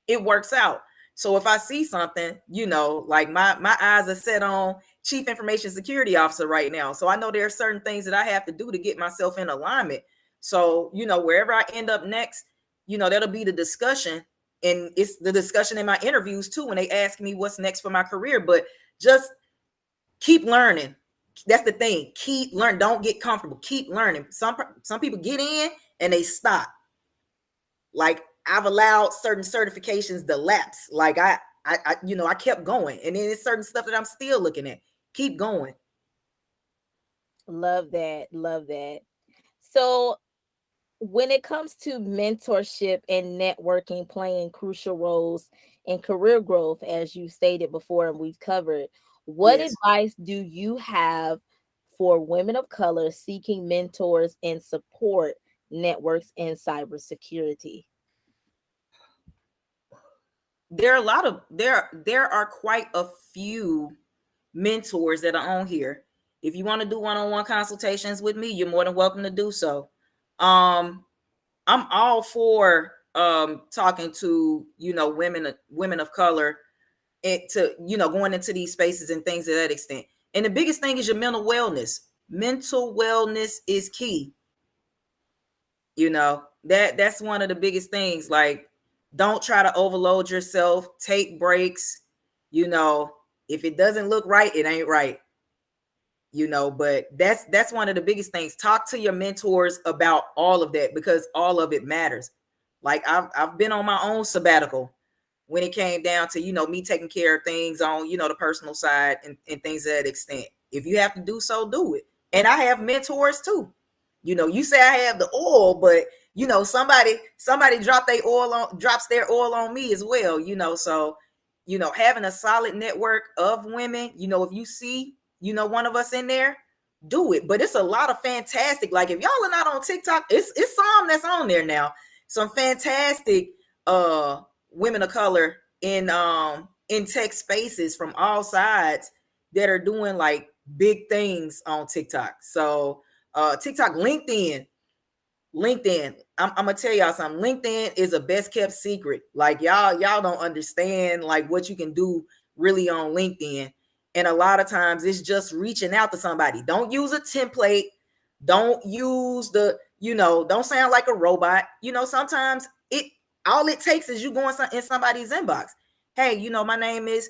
it works out. So if I see something, like my eyes are set on Chief Information Security Officer right now. So I know there are certain things that I have to do to get myself in alignment. So, wherever I end up next, that'll be the discussion. And it's the discussion in my interviews too, when they ask me what's next for my career. But just keep learning. That's the thing. Keep learning. Don't get comfortable. Keep learning. Some people get in and they stop. Like, I've allowed certain certifications to lapse. Like, I kept going, and then there's certain stuff that I'm still looking at. Keep going. Love that. Love that. So, when it comes to mentorship and networking playing crucial roles in career growth, as you stated before and we've covered, what Yes. advice do you have for women of color seeking mentors and support networks in cybersecurity? There are quite a few mentors that are on here. If you want to do one-on-one consultations with me, you're more than welcome to do so. I'm all for talking to women of color, and to going into these spaces and things to that extent. And the biggest thing is your mental wellness. Mental wellness is key. That's one of the biggest things. Like, don't try to overload yourself. Take breaks. If it doesn't look right, it ain't right. But that's one of the biggest things. Talk to your mentors about all of that, because all of it matters. Like, I've been on my own sabbatical when it came down to me taking care of things on the personal side, and things to that extent. If you have to do so, do it. And I have mentors too. You say I have the oil, but somebody drops their oil on me as well. So having a solid network of women, if you see one of us in there, do it. But it's a lot of fantastic, like, if y'all are not on TikTok, it's some that's on there now, some fantastic women of color in tech spaces from all sides that are doing like big things on TikTok. So TikTok, LinkedIn. I'm gonna tell y'all something. LinkedIn is a best kept secret. Like, y'all don't understand like what you can do really on LinkedIn. And a lot of times it's just reaching out to somebody. Don't use a template. Don't use don't sound like a robot. Sometimes all it takes is you going in somebody's inbox. Hey, my name is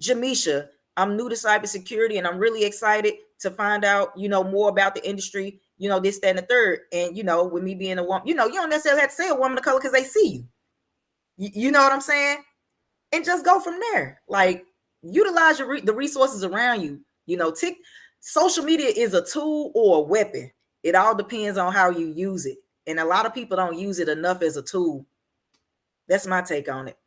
Jamesha. I'm new to cybersecurity, and I'm really excited to find out, more about the industry, this, that, and the third. And, with me being a woman, you don't necessarily have to say a woman of color, because they see you. You know what I'm saying? And just go from there. Like, utilize the resources around you. Social media is a tool or a weapon. It all depends on how you use it. And a lot of people don't use it enough as a tool. That's my take on it.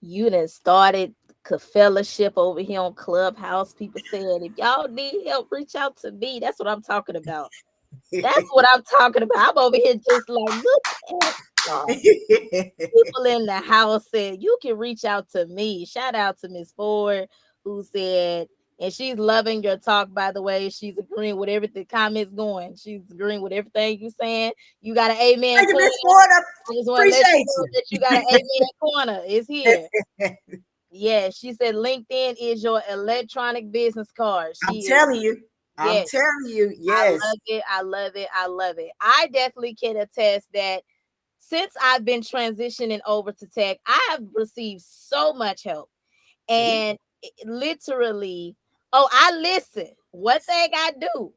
You done started a fellowship over here on Clubhouse. People said, if y'all need help, reach out to me. That's what I'm talking about. That's what I'm talking about. I'm over here just like, look at y'all. People in the house said, you can reach out to me. Shout out to Miss Ford, who said, and she's loving your talk, by the way. She's agreeing with everything, comments going. She's agreeing with everything you're saying. You got an amen. Thank you, Miss Ford. I just want to let you Appreciate know you. that you got an amen corner. It's here. Yeah, she said LinkedIn is your electronic business card. I'm She is. telling you. I'm Yes. telling you. I Yes. love it. I love it. I love it. I definitely can attest that since I've been transitioning over to tech, I have received so much help. See? And literally, I listen. One thing I do,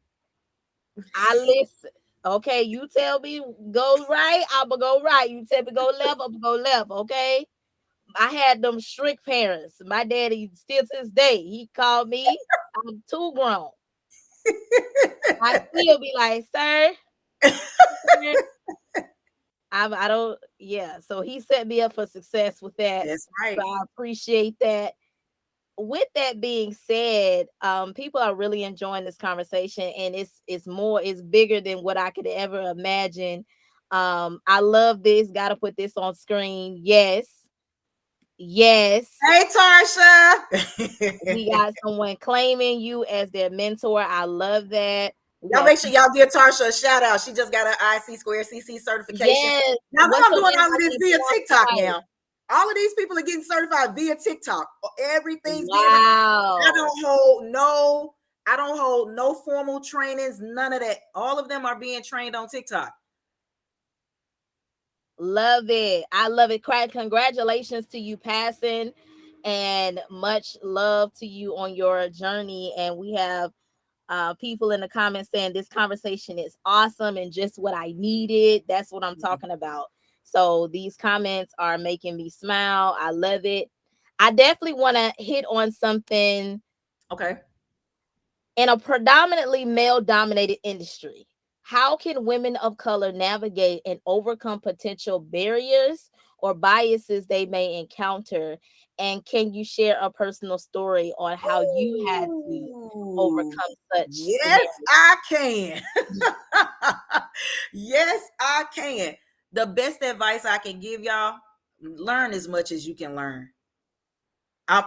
I listen. Okay, you tell me go right, I'm gonna go right. You tell me go left, I'm gonna go left. Okay. I had them strict parents. My daddy, still to this day, he called me. I'm too grown. I still be like, sir, I don't, yeah. So he set me up for success with that. That's So right. I appreciate that. With that being said, people are really enjoying this conversation, and it's bigger than what I could ever imagine. I love this. Got to put this on screen. Yes, yes. Hey, We Tarsha. got someone claiming you as their mentor. I love that. We Y'all have make sure y'all give Tarsha a shout out. She just got her IC square CC certification. yes. Y'all know What's I'm her doing name? all of I this can via pronounce it TikTok right. now. All of these people are getting certified via TikTok. Everything's being I Wow. I don't hold no formal trainings, none of that. All of them are being trained on TikTok. Love it. I love it. Congratulations to you passing, and much love to you on your journey. And we have people in the comments saying this conversation is awesome and just what I needed. That's what I'm talking about. So these comments are making me smile. I love it. I definitely want to hit on something Okay. in a predominantly male dominated industry. How can women of color navigate and overcome potential barriers or biases they may encounter? And can you share a personal story on how you had to Ooh, overcome such yes, scenarios? I can. Yes, I can. The best advice I can give y'all: learn as much as you can learn. I'm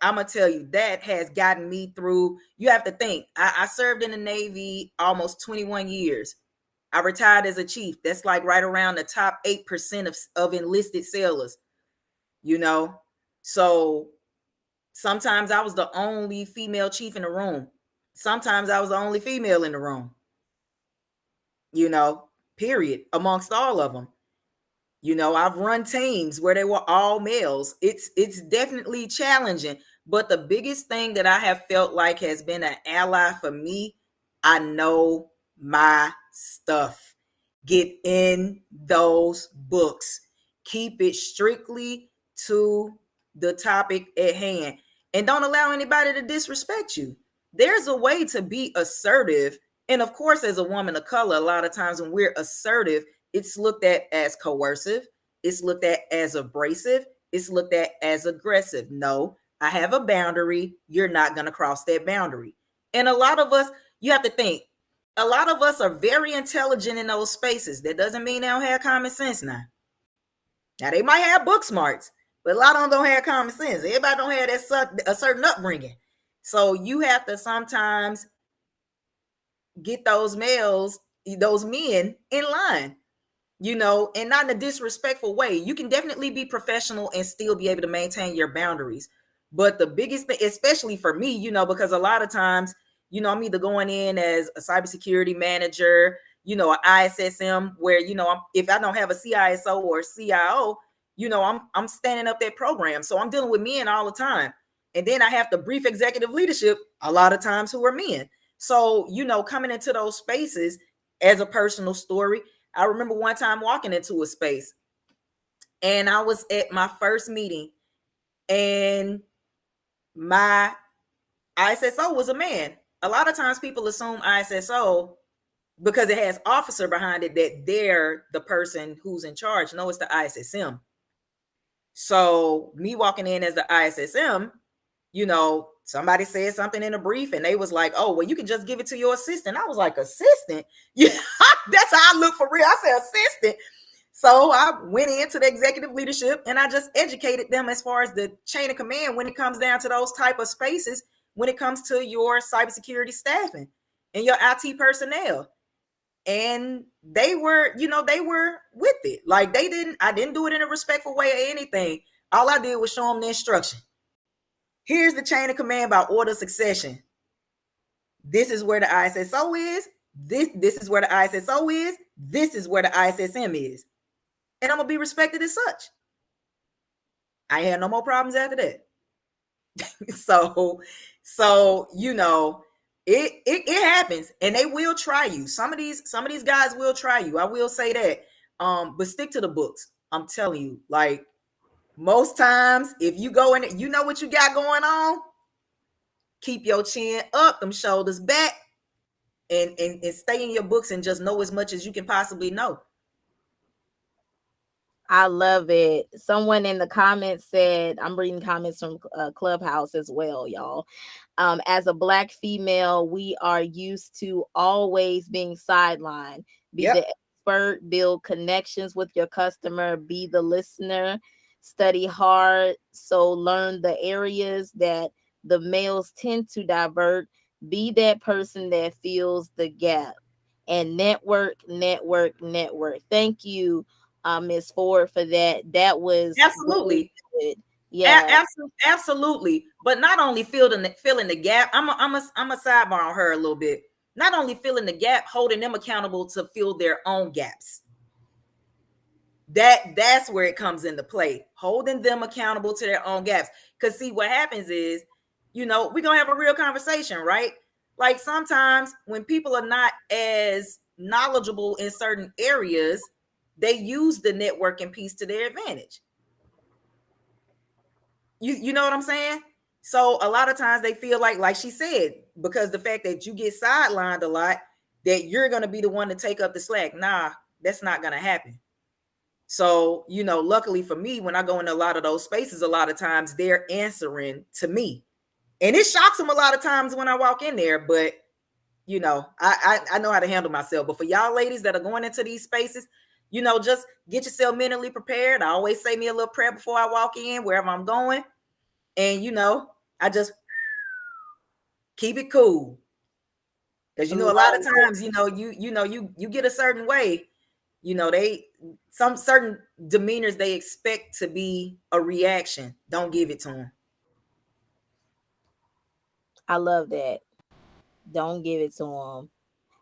gonna tell you that has gotten me through. You have to think. I served in the Navy almost 21 years. I retired as a chief. That's like right around the top 8% of enlisted sailors, you know. So sometimes I was the only female chief in the room. Sometimes I was the only female in the room, you know, period, amongst all of them. You know, I've run teams where they were all males. It's definitely challenging, but the biggest thing that I have felt like has been an ally for me, I know my stuff. Get in those books. Keep it strictly to the topic at hand and don't allow anybody to disrespect you. There's a way to be assertive. And of course, as a woman of color, a lot of times when we're assertive, it's looked at as coercive, it's looked at as abrasive, it's looked at as aggressive. No, I have a boundary. You're not going to cross that boundary. And a lot of us, you have to think, a lot of us are very intelligent in those spaces. That doesn't mean they don't have common sense now. Now they might have book smarts, but a lot of them don't have common sense. Everybody don't have a certain upbringing. So you have to sometimes get those males, those men in line, you know, and not in a disrespectful way. You can definitely be professional and still be able to maintain your boundaries. But the biggest thing, especially for me, you know, because a lot of times, you know, I'm either going in as a cybersecurity manager, you know, an ISSM, where, you know, if I don't have a CISO or CIO, you know, I'm standing up that program. So I'm dealing with men all the time. And then I have to brief executive leadership a lot of times who are men. So, you know, coming into those spaces as a personal story, I remember one time walking into a space and I was at my first meeting and my ISSO was a man. A lot of times people assume ISSO because it has officer behind it that they're the person who's in charge. No, it's the ISSM. So me walking in as the ISSM, you know, somebody said something in a brief and they was like, oh, well, you can just give it to your assistant. I was like, assistant? Yeah, that's how I look for real. I said assistant. So I went into the executive leadership and I just educated them as far as the chain of command when it comes down to those type of spaces, when it comes to your cybersecurity staffing and your IT personnel. And they were, you know, they were with it. Like I didn't do it in a respectful way or anything. All I did was show them the instruction. Here's the chain of command by order of succession. This is where the ISSO is. This is where the ISSO is. This is where the ISSM is. And I'm gonna be respected as such. I had no more problems after that. so you know, it happens and they will try you. Some of these guys will try you. I will say that. But stick to the books. I'm telling you, like most times, if you go in, you know what you got going on, keep your chin up, them shoulders back, and stay in your books and just know as much as you can possibly know. I love it. Someone in the comments said, I'm reading comments from Clubhouse as well, y'all. As a Black female, we are used to always being sidelined. Be Yep. the expert, build connections with your customer, be the listener, study hard. So learn the areas that the males tend to divert. Be that person that fills the gap. And network, network, network. Thank you, Miss Ford, for that. That was really Absolutely. good. Yeah, Absolutely. But not only filling the gap, I'm a sidebar on her a little bit. Not only filling the gap, holding them accountable to fill their own gaps. That's where it comes into play. Holding them accountable to their own gaps. Because see, what happens is, we're gonna have a real conversation, right? Like sometimes when people are not as knowledgeable in certain areas, they use the networking piece to their advantage. You know what I'm saying? So a lot of times they feel like she said, because the fact that you get sidelined a lot, that you're gonna be the one to take up the slack. Nah, that's not gonna happen. So, luckily for me, when I go into a lot of those spaces, a lot of times they're answering to me. And it shocks them a lot of times when I walk in there, but I know how to handle myself. But for y'all ladies that are going into these spaces, just get yourself mentally prepared. I always say me a little prayer before I walk in, wherever I'm going. And I just keep it cool. Because a lot of love it. times, you get a certain way, they some certain demeanors they expect to be a reaction. Don't give it to them. I love that. Don't give it to them.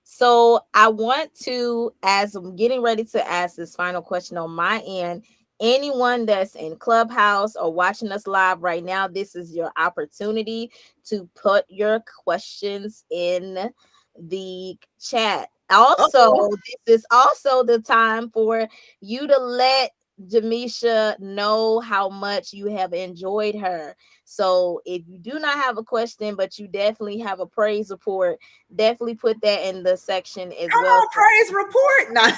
So I want to, as I'm getting ready to ask this final question on my end, anyone that's in Clubhouse or watching us live right now, this is your opportunity to put your questions in the chat. Also, Uh-oh. this is also the time for you to let Jamesha know how much you have enjoyed her. So if you do not have a question, but you definitely have a praise report, definitely put that in the section as Come well. on, praise report. Nah.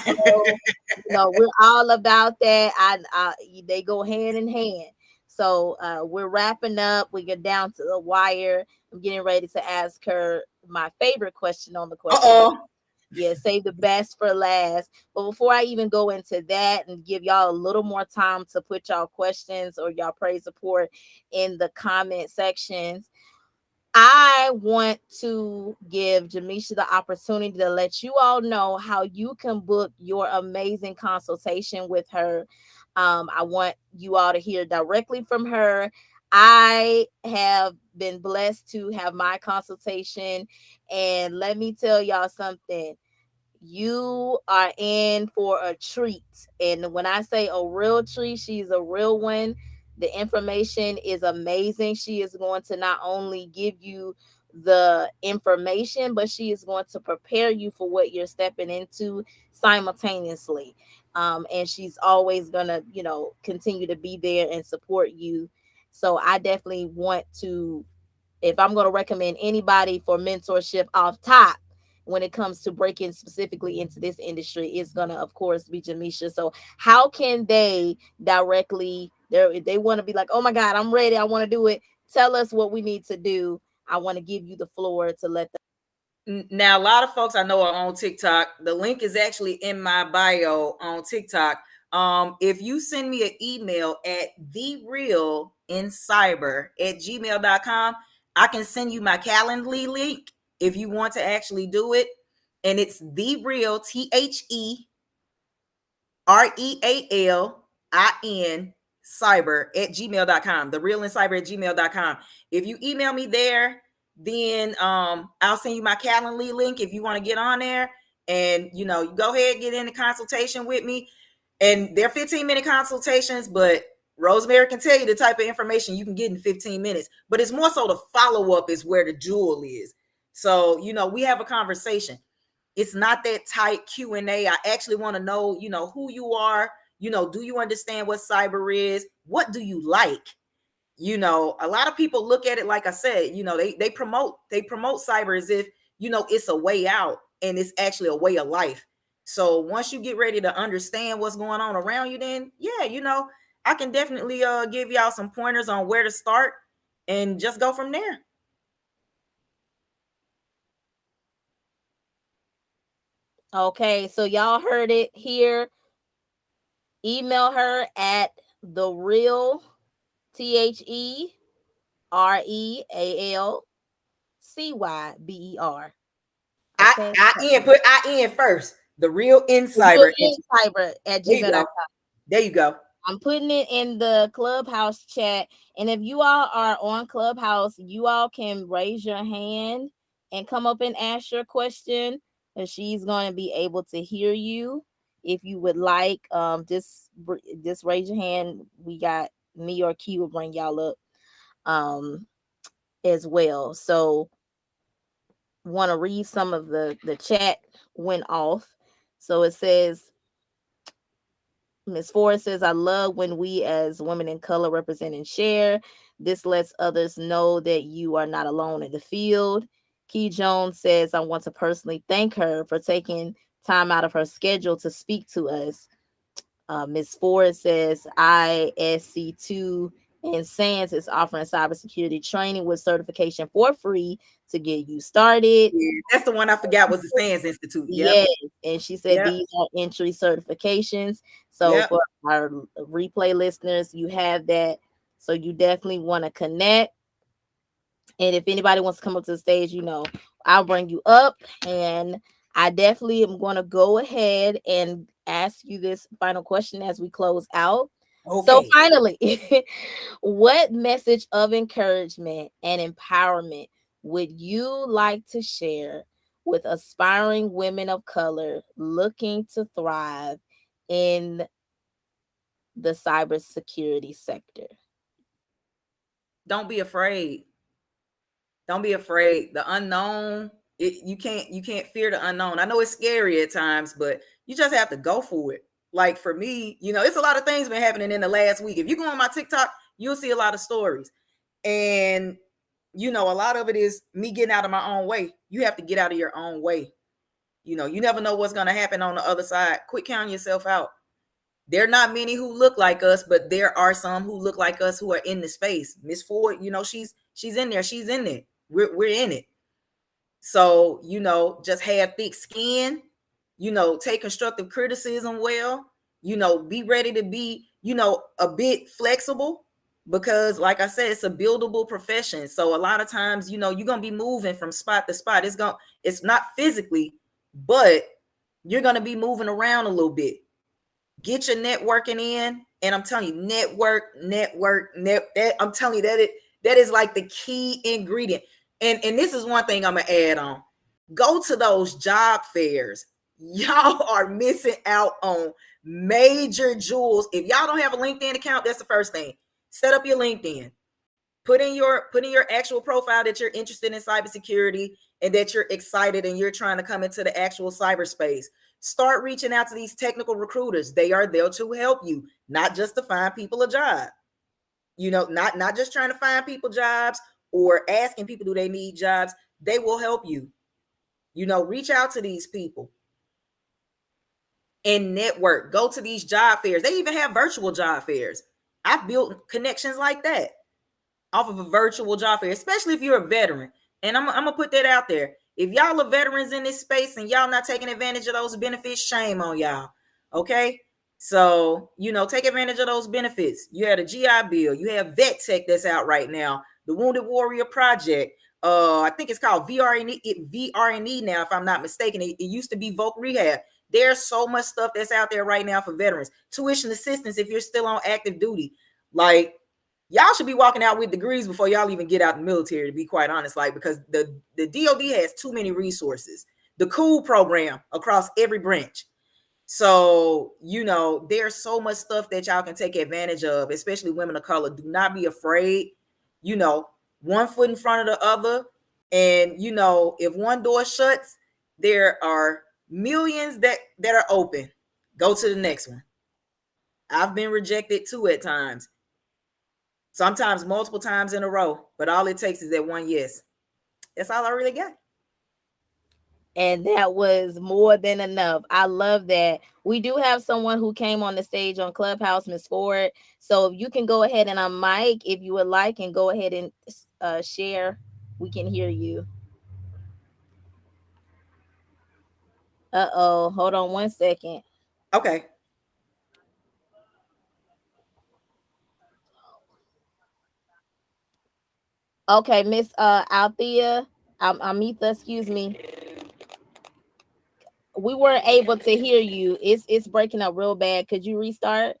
So, we're all about that. They go hand in hand. So we're wrapping up. We get down to the wire. I'm getting ready to ask her my favorite question on the question. Uh-oh. Yeah, save the best for last. But before I even go into that and give y'all a little more time to put y'all questions or y'all praise support in the comment sections, I want to give Jamesha the opportunity to let you all know how you can book your amazing consultation with her. I want you all to hear directly from her. I have been blessed to have my consultation, and let me tell y'all something, you are in for a treat. And when I say a real treat, she's a real one. The information is amazing. She is going to not only give you the information, but she is going to prepare you for what you're stepping into simultaneously. And she's always going to, continue to be there and support you. So I definitely want to, if I'm going to recommend anybody for mentorship off top when it comes to breaking specifically into this industry, it's going to, of course, be Jamesha. So how can they directly, if they want to be like, oh my God, I'm ready, I want to do it, tell us what we need to do. I want to give you the floor to let them. Now, a lot of folks I know are on TikTok. The link is actually in my bio on TikTok. If you send me an email at therealincyber@gmail.com, I can send you my Calendly link if you want to actually do it. And it's the real TheRealIn cyber@gmail.com. Therealincyber@gmail.com. If you email me there, then I'll send you my Calendly link if you want to get on there. And you go ahead, get in the consultation with me. And they're 15-minute consultations, but Rosemary can tell you the type of information you can get in 15 minutes. But it's more so the follow-up is where the jewel is. So, we have a conversation. It's not that tight Q&A. I actually want to know, who you are. Do you understand what cyber is? What do you like? A lot of people look at it, like I said, they promote cyber as if, it's a way out, and it's actually a way of life. So once you get ready to understand what's going on around you, then yeah, I can definitely give y'all some pointers on where to start and just go from there. Okay, so y'all heard it here. Email her at the real TheRealCyber. I Okay. I in first. The real Real insider. Cyber at There you go. gmail.com. There you go. I'm putting it in the Clubhouse chat. And if you all are on Clubhouse, you all can raise your hand and come up and ask your question. And she's going to be able to hear you. If you would like, just raise your hand. We got me or Key will bring y'all up as well. So want to read some of the chat went off. So it says, Ms. Ford says, I love when we as women in color represent and share. This lets others know that you are not alone in the field. Key Jones says, I want to personally thank her for taking time out of her schedule to speak to us. Ms. Ford says, ISC2 and SANS is offering cybersecurity training with certification for free to get you started. Yeah, that's the one I forgot was the SANS Institute. Yep. Yes, and she said Yep. these are entry certifications. So Yep. for our replay listeners, you have that. So you definitely want to connect. And if anybody wants to come up to the stage, I'll bring you up. And I definitely am going to go ahead and ask you this final question as we close out. So Okay. finally, what message of encouragement and empowerment would you like to share with aspiring women of color looking to thrive in the cybersecurity sector? Don't be afraid. Don't be afraid. The unknown, you can't fear the unknown. I know it's scary at times, but you just have to go for it. Like for me, it's a lot of things been happening in the last week. If you go on my TikTok, you'll see a lot of stories. And a lot of it is me getting out of my own way. You have to get out of your own way. You never know what's going to happen on the other side. Quit counting yourself out. There are not many who look like us, but there are some who look like us who are in the space. Miss Ford, she's in there. She's in there. We're in it. So, just have thick skin, take constructive criticism well, be ready to be, a bit flexible because like I said, it's a buildable profession. So a lot of times, you're going to be moving from spot to spot. It's not physically, but you're going to be moving around a little bit. Get your networking in, and I'm telling you, I'm telling you that is like the key ingredient. And this is one thing I'm gonna add on. Go to those job fairs. Y'all are missing out on major jewels. If y'all don't have a LinkedIn account, that's the first thing. Set up your LinkedIn. Put in your actual profile that you're interested in cybersecurity and that you're excited and you're trying to come into the actual cyberspace. Start reaching out to these technical recruiters. They are there to help you, not just to find people a job. Not just trying to find people jobs or asking people do they need jobs. They will help you. Reach out to these people and network. Go to these job fairs. They even have virtual job fairs. I've built connections like that off of a virtual job fair, especially if you're a veteran. And I'm gonna put that out there. If y'all are veterans in this space and y'all not taking advantage of those benefits, shame on y'all. Okay. So, take advantage of those benefits. You had a GI Bill, you have Vet Tech that's out right now, the Wounded Warrior Project. I think it's called VRNE now, if I'm not mistaken. It used to be Voc Rehab. There's so much stuff that's out there right now for veterans. Tuition assistance if you're still on active duty. Like, y'all should be walking out with degrees before y'all even get out the military, to be quite honest, because the DOD has too many resources. The COOL program across every branch. So, there's so much stuff that y'all can take advantage of, especially women of color. Do not be afraid, one foot in front of the other. And, if one door shuts, there are millions that are open. Go to the next one. I've been rejected too at times. Sometimes multiple times in a row, but all it takes is that one yes. That's all I really got. And that was more than enough. I love that. We do have someone who came on the stage on Clubhouse, Miss Ford. So if you can go ahead and unmic if you would like, and go ahead and share, we can hear you. Hold on one second. Okay. Okay, Miss Althea, Amitha, excuse me. We weren't able to hear you. It's breaking up real bad. Could you restart?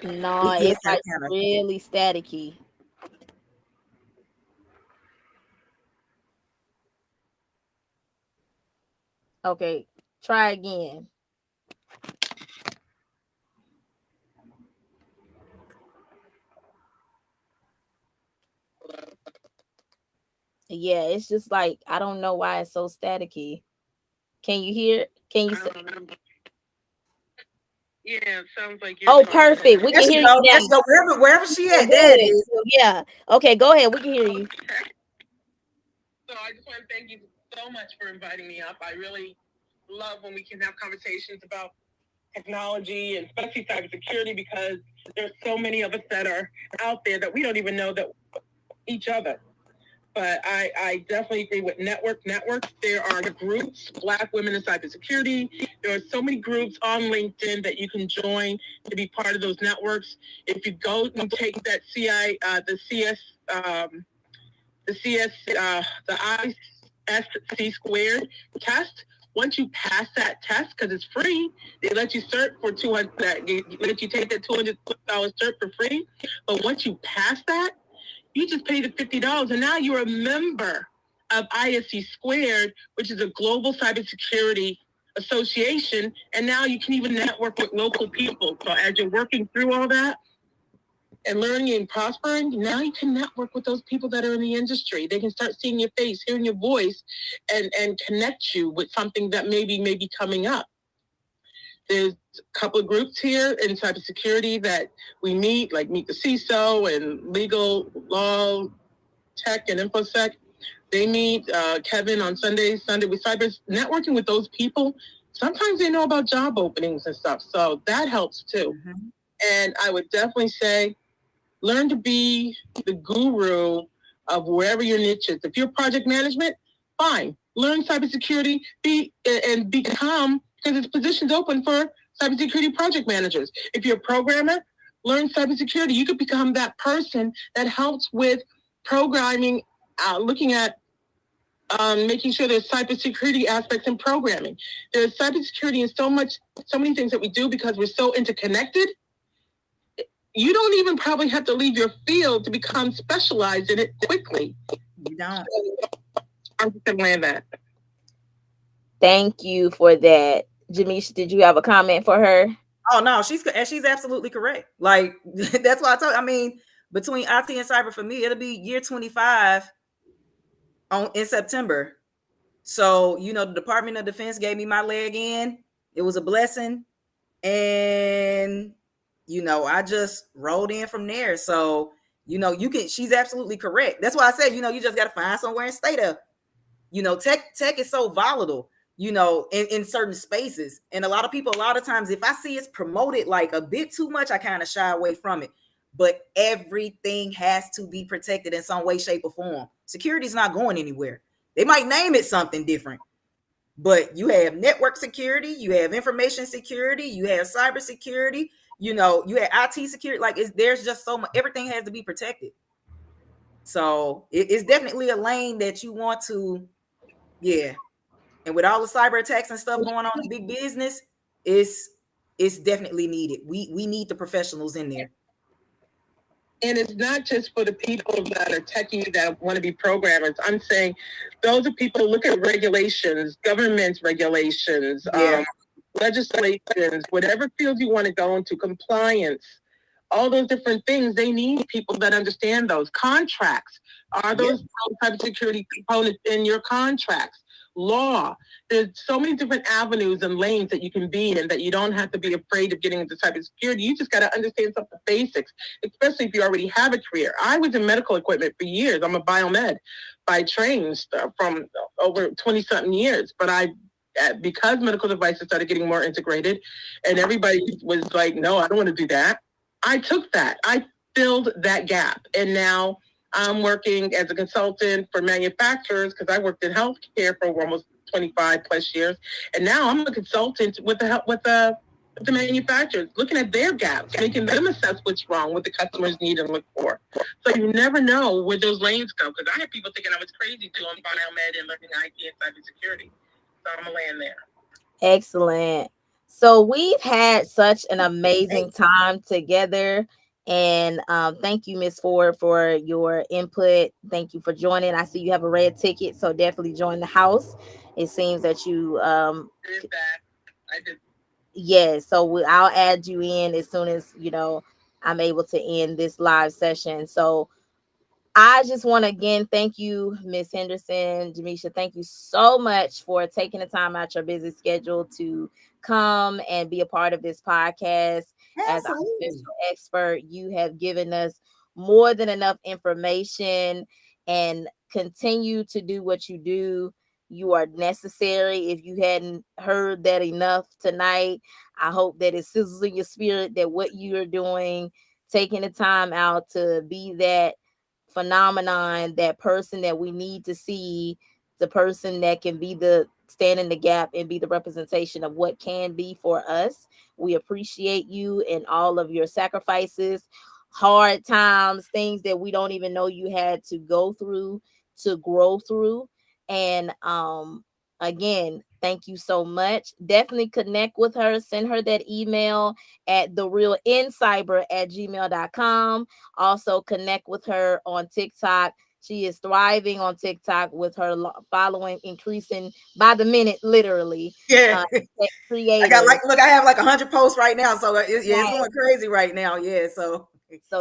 No, Yes, it's I like kind of. really staticky. Okay, try again. Yeah, it's just like I don't know why it's so staticky. Can you hear? Can you? Yeah, it sounds like you're Oh, talking. perfect. We There can she hear you go. now. There she go. Wherever she Oh, at, there it good. is. So, yeah. Okay, go ahead. We can hear you. So I just want to thank you so much for inviting me up. I really love when we can have conversations about technology and especially cybersecurity because there's so many of us that are out there that we don't even know that each other. But I definitely agree with networks. There are groups, Black Women in Cybersecurity. There are so many groups on LinkedIn that you can join to be part of those networks. If you go and take that the ISC squared test. Once you pass that test, because it's free, they let you cert for 200. They let you take that $200 cert for free. But once you pass that, you just pay the $50, and now you're a member of ISC squared, which is a global cybersecurity association. And now you can even network with local people. So as you're working through all that, and learning and prospering, now you can network with those people that are in the industry. They can start seeing your face, hearing your voice, and connect you with something that may be coming up. There's a couple of groups here in cybersecurity that we meet, like Meet the CISO and Legal Law, Tech, and InfoSec. They meet Kevin on Sunday with cyber networking with those people. Sometimes they know about job openings and stuff, so that helps too. Mm-hmm. And I would definitely say learn to be the guru of wherever your niche is. If you're project management, fine. Learn cybersecurity, and become, because there's positions open for cybersecurity project managers. If you're a programmer, learn cybersecurity. You could become that person that helps with programming, looking at making sure there's cybersecurity aspects in programming. There's cybersecurity in so many things that we do because we're so interconnected. You don't even probably have to leave your field to become specialized in it quickly. You don't. I'm just gonna land that. Thank you for that. Jamesha, did you have a comment for her? Oh no, she's absolutely correct. Like that's why I told. I mean, between IT and cyber for me, it'll be year 25 in September. So the Department of Defense gave me my leg in. It was a blessing, and I just rolled in from there. So you can. She's absolutely correct. That's why I said you just got to find somewhere and stay there. Tech is so volatile, in certain spaces. And a lot of times, if I see it's promoted like a bit too much, I kind of shy away from it. But everything has to be protected in some way, shape, or form. Security is not going anywhere. They might name it something different, but you have network security, you have information security, you have cybersecurity, you have IT security. Like there's just so much. Everything has to be protected. So it's definitely a lane that you want to, yeah. And with all the cyber attacks and stuff going on in big business, it's definitely needed. We need the professionals in there. And it's not just for the people that are techie that want to be programmers. I'm saying those are people, look at regulations, government regulations, legislations, whatever field you want to go into, compliance, all those different things. They need people that understand those contracts. Are those cybersecurity components in your contracts? law. There's so many different avenues and lanes that you can be in that you don't have to be afraid of getting into cybersecurity. You just got to understand some of the basics, especially if you already have a career. I was in medical equipment for years. I'm a biomed by training from over 20 something years, but because medical devices started getting more integrated and everybody was like, no, I don't want to do that. I took that. I filled that gap. And now I'm working as a consultant for manufacturers because I worked in healthcare for almost 25 plus years. And now I'm a consultant with the manufacturers, looking at their gaps, making them assess what's wrong, what the customers need and look for. So you never know where those lanes go. Because I had people thinking I was crazy doing biomed and learning IT and cybersecurity. So I'm going to land there. Excellent. So we've had such an amazing time together. And thank you, Miss Ford, for your input. Thank you for joining. I see you have a red ticket, so definitely join the house. It seems that you did that. I did. Yes, so I'll add you in as soon as I'm able to end this live session. So I just want to again thank you, Miss Henderson, Jamesha. Thank you so much for taking the time out your busy schedule to come and be a part of this podcast. As our special expert, you have given us more than enough information, and continue to do what you do. You are necessary. If you hadn't heard that enough tonight, I hope that it sizzles in your spirit that what you are doing, taking the time out to be that phenomenon, that person that we need to see, the person that can be the stand in the gap and be the representation of what can be for us. We appreciate you and all of your sacrifices, hard times, things that we don't even know you had to go through to grow through. And again, thank you so much. Definitely connect with her. Send her that email at therealincyber@gmail.com. Also connect with her on TikTok. She is thriving on TikTok with her following increasing by the minute, literally. Yeah. Creators. I have like 100 posts right now. So it's going crazy right now. Yeah. So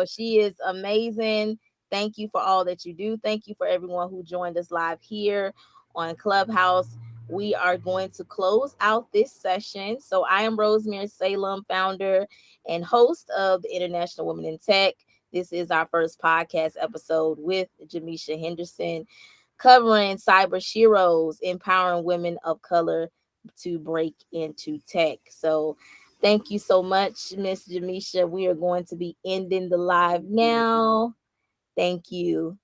she is amazing. Thank you for all that you do. Thank you for everyone who joined us live here on Clubhouse. We are going to close out this session. So I am Rosemary Salem, founder and host of the International Women in Tech. This is our first podcast episode with Jamesha Henderson, covering CyberSheroes, empowering women of color to break into tech. So thank you so much, Miss Jamesha. We are going to be ending the live now. Thank you.